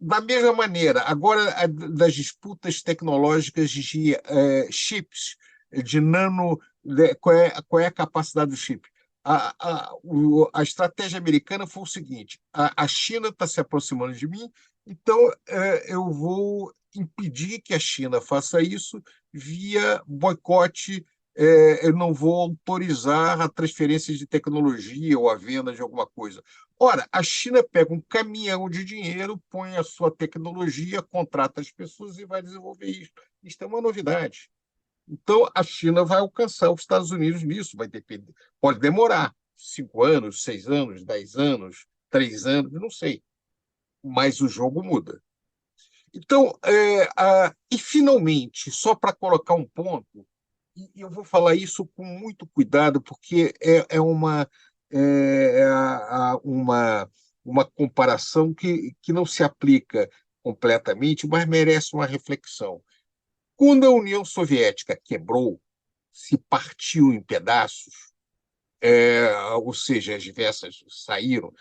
Da mesma maneira, agora das disputas tecnológicas de chips, de nano, qual é a capacidade do chip? A estratégia americana foi o seguinte: a China está se aproximando de mim, então eu vou impedir que a China faça isso via boicote. Eu não vou autorizar a transferência de tecnologia ou a venda de alguma coisa. Ora, a China pega um caminhão de dinheiro, põe a sua tecnologia, contrata as pessoas e vai desenvolver isso. Isso é uma novidade. Então, a China vai alcançar os Estados Unidos nisso, vai depender. Pode demorar 5 anos, 6 anos, 10 anos, 3 anos, não sei. Mas o jogo muda. Então, e finalmente, só para colocar um ponto, e eu vou falar isso com muito cuidado, porque é uma comparação que não se aplica completamente, mas merece uma reflexão. Quando a União Soviética quebrou, se partiu em pedaços, ou seja, as diversas saíram,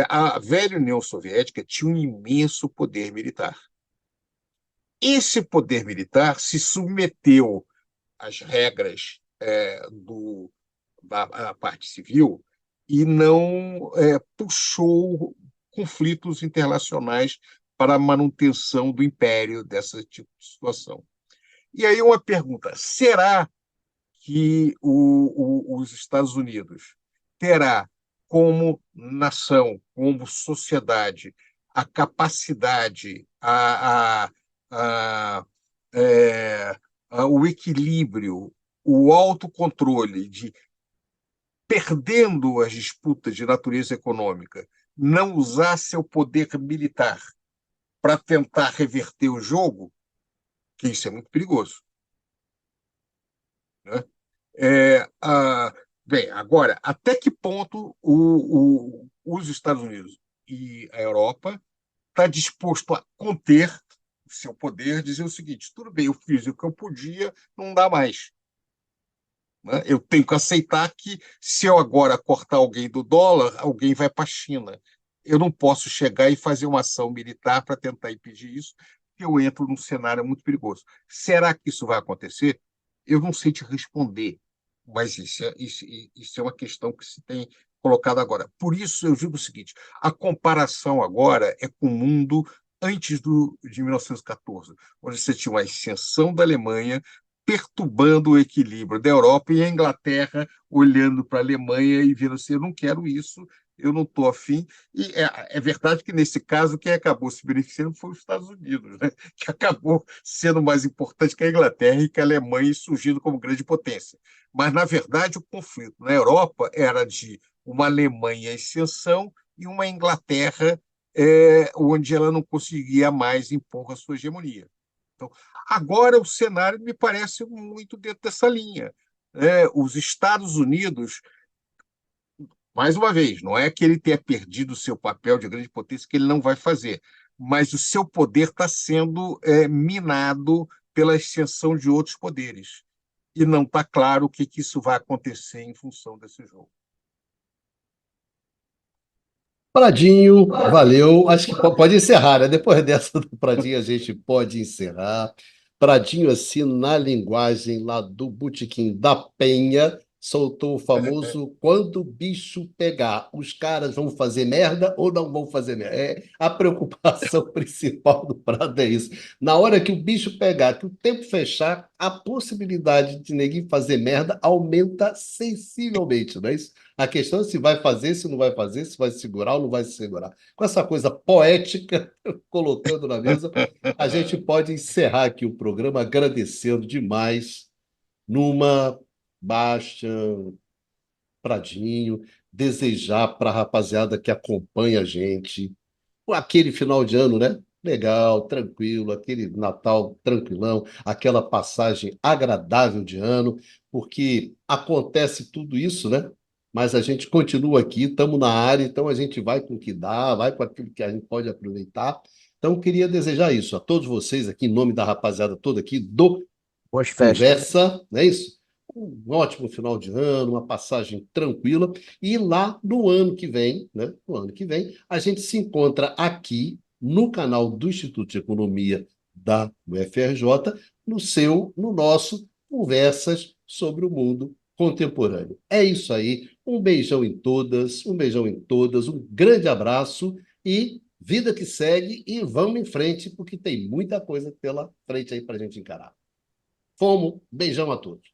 a velha União Soviética tinha um imenso poder militar. Esse poder militar se submeteu às regras da parte civil e não puxou conflitos internacionais para a manutenção do império dessa tipo de situação. E aí uma pergunta: será que os Estados Unidos terá como nação, como sociedade, a capacidade, o equilíbrio, o autocontrole de, perdendo as disputas de natureza econômica, não usar seu poder militar para tentar reverter o jogo? Que isso é muito perigoso. Né? Bem, agora, até que ponto os Estados Unidos e a Europa está disposto a conter o seu poder, dizer o seguinte: tudo bem, eu fiz o que eu podia, não dá mais. Né? Eu tenho que aceitar que, se eu agora cortar alguém do dólar, alguém vai para a China. Eu não posso chegar e fazer uma ação militar para tentar impedir isso, que eu entro num cenário muito perigoso. Será que isso vai acontecer? Eu não sei te responder, mas isso é uma questão que se tem colocado agora. Por isso, eu digo o seguinte: a comparação agora é com o mundo antes de 1914, onde você tinha uma ascensão da Alemanha perturbando o equilíbrio da Europa e a Inglaterra olhando para a Alemanha e vendo assim, eu não quero isso, eu não estou afim. E é verdade que, nesse caso, quem acabou se beneficiando foi os Estados Unidos, né? Que acabou sendo mais importante que a Inglaterra e que a Alemanha surgindo como grande potência. Mas, na verdade, o conflito na Europa era de uma Alemanha em ascensão e uma Inglaterra onde ela não conseguia mais impor a sua hegemonia. Então, agora o cenário me parece muito dentro dessa linha. Os Estados Unidos, mais uma vez, não é que ele tenha perdido o seu papel de grande potência, que ele não vai fazer, mas o seu poder está sendo minado pela extensão de outros poderes. E não está claro o que isso vai acontecer em função desse jogo. Pradinho, valeu. Acho que pode encerrar, né? Depois dessa do Pradinho, a gente pode encerrar. Pradinho, assim, na linguagem lá do Botequim da Penha, soltou o famoso quando o bicho pegar, os caras vão fazer merda ou não vão fazer merda? A preocupação principal do Prado é isso. Na hora que o bicho pegar, que o tempo fechar, a possibilidade de ninguém fazer merda aumenta sensivelmente, não é isso? A questão é se vai fazer, se não vai fazer, se vai segurar ou não vai se segurar. Com essa coisa poética colocando na mesa, a gente pode encerrar aqui o programa agradecendo demais Numa, Bastian, Pradinho, desejar para a rapaziada que acompanha a gente aquele final de ano, né? Legal, tranquilo, aquele Natal tranquilão, aquela passagem agradável de ano, porque acontece tudo isso, né? Mas a gente continua aqui, estamos na área, então a gente vai com o que dá, vai com aquilo que a gente pode aproveitar. Então, queria desejar isso a todos vocês aqui, em nome da rapaziada toda aqui do Boas festas. Conversa, não é isso? Um ótimo final de ano, uma passagem tranquila. E lá no ano que vem, né? No ano que vem, a gente se encontra aqui no canal do Instituto de Economia da UFRJ, no nosso Conversas sobre o Mundo Contemporâneo. É isso aí. Um beijão em todas, um beijão em todas, um grande abraço e vida que segue e vamos em frente, porque tem muita coisa pela frente aí para a gente encarar. Fomos. Beijão a todos.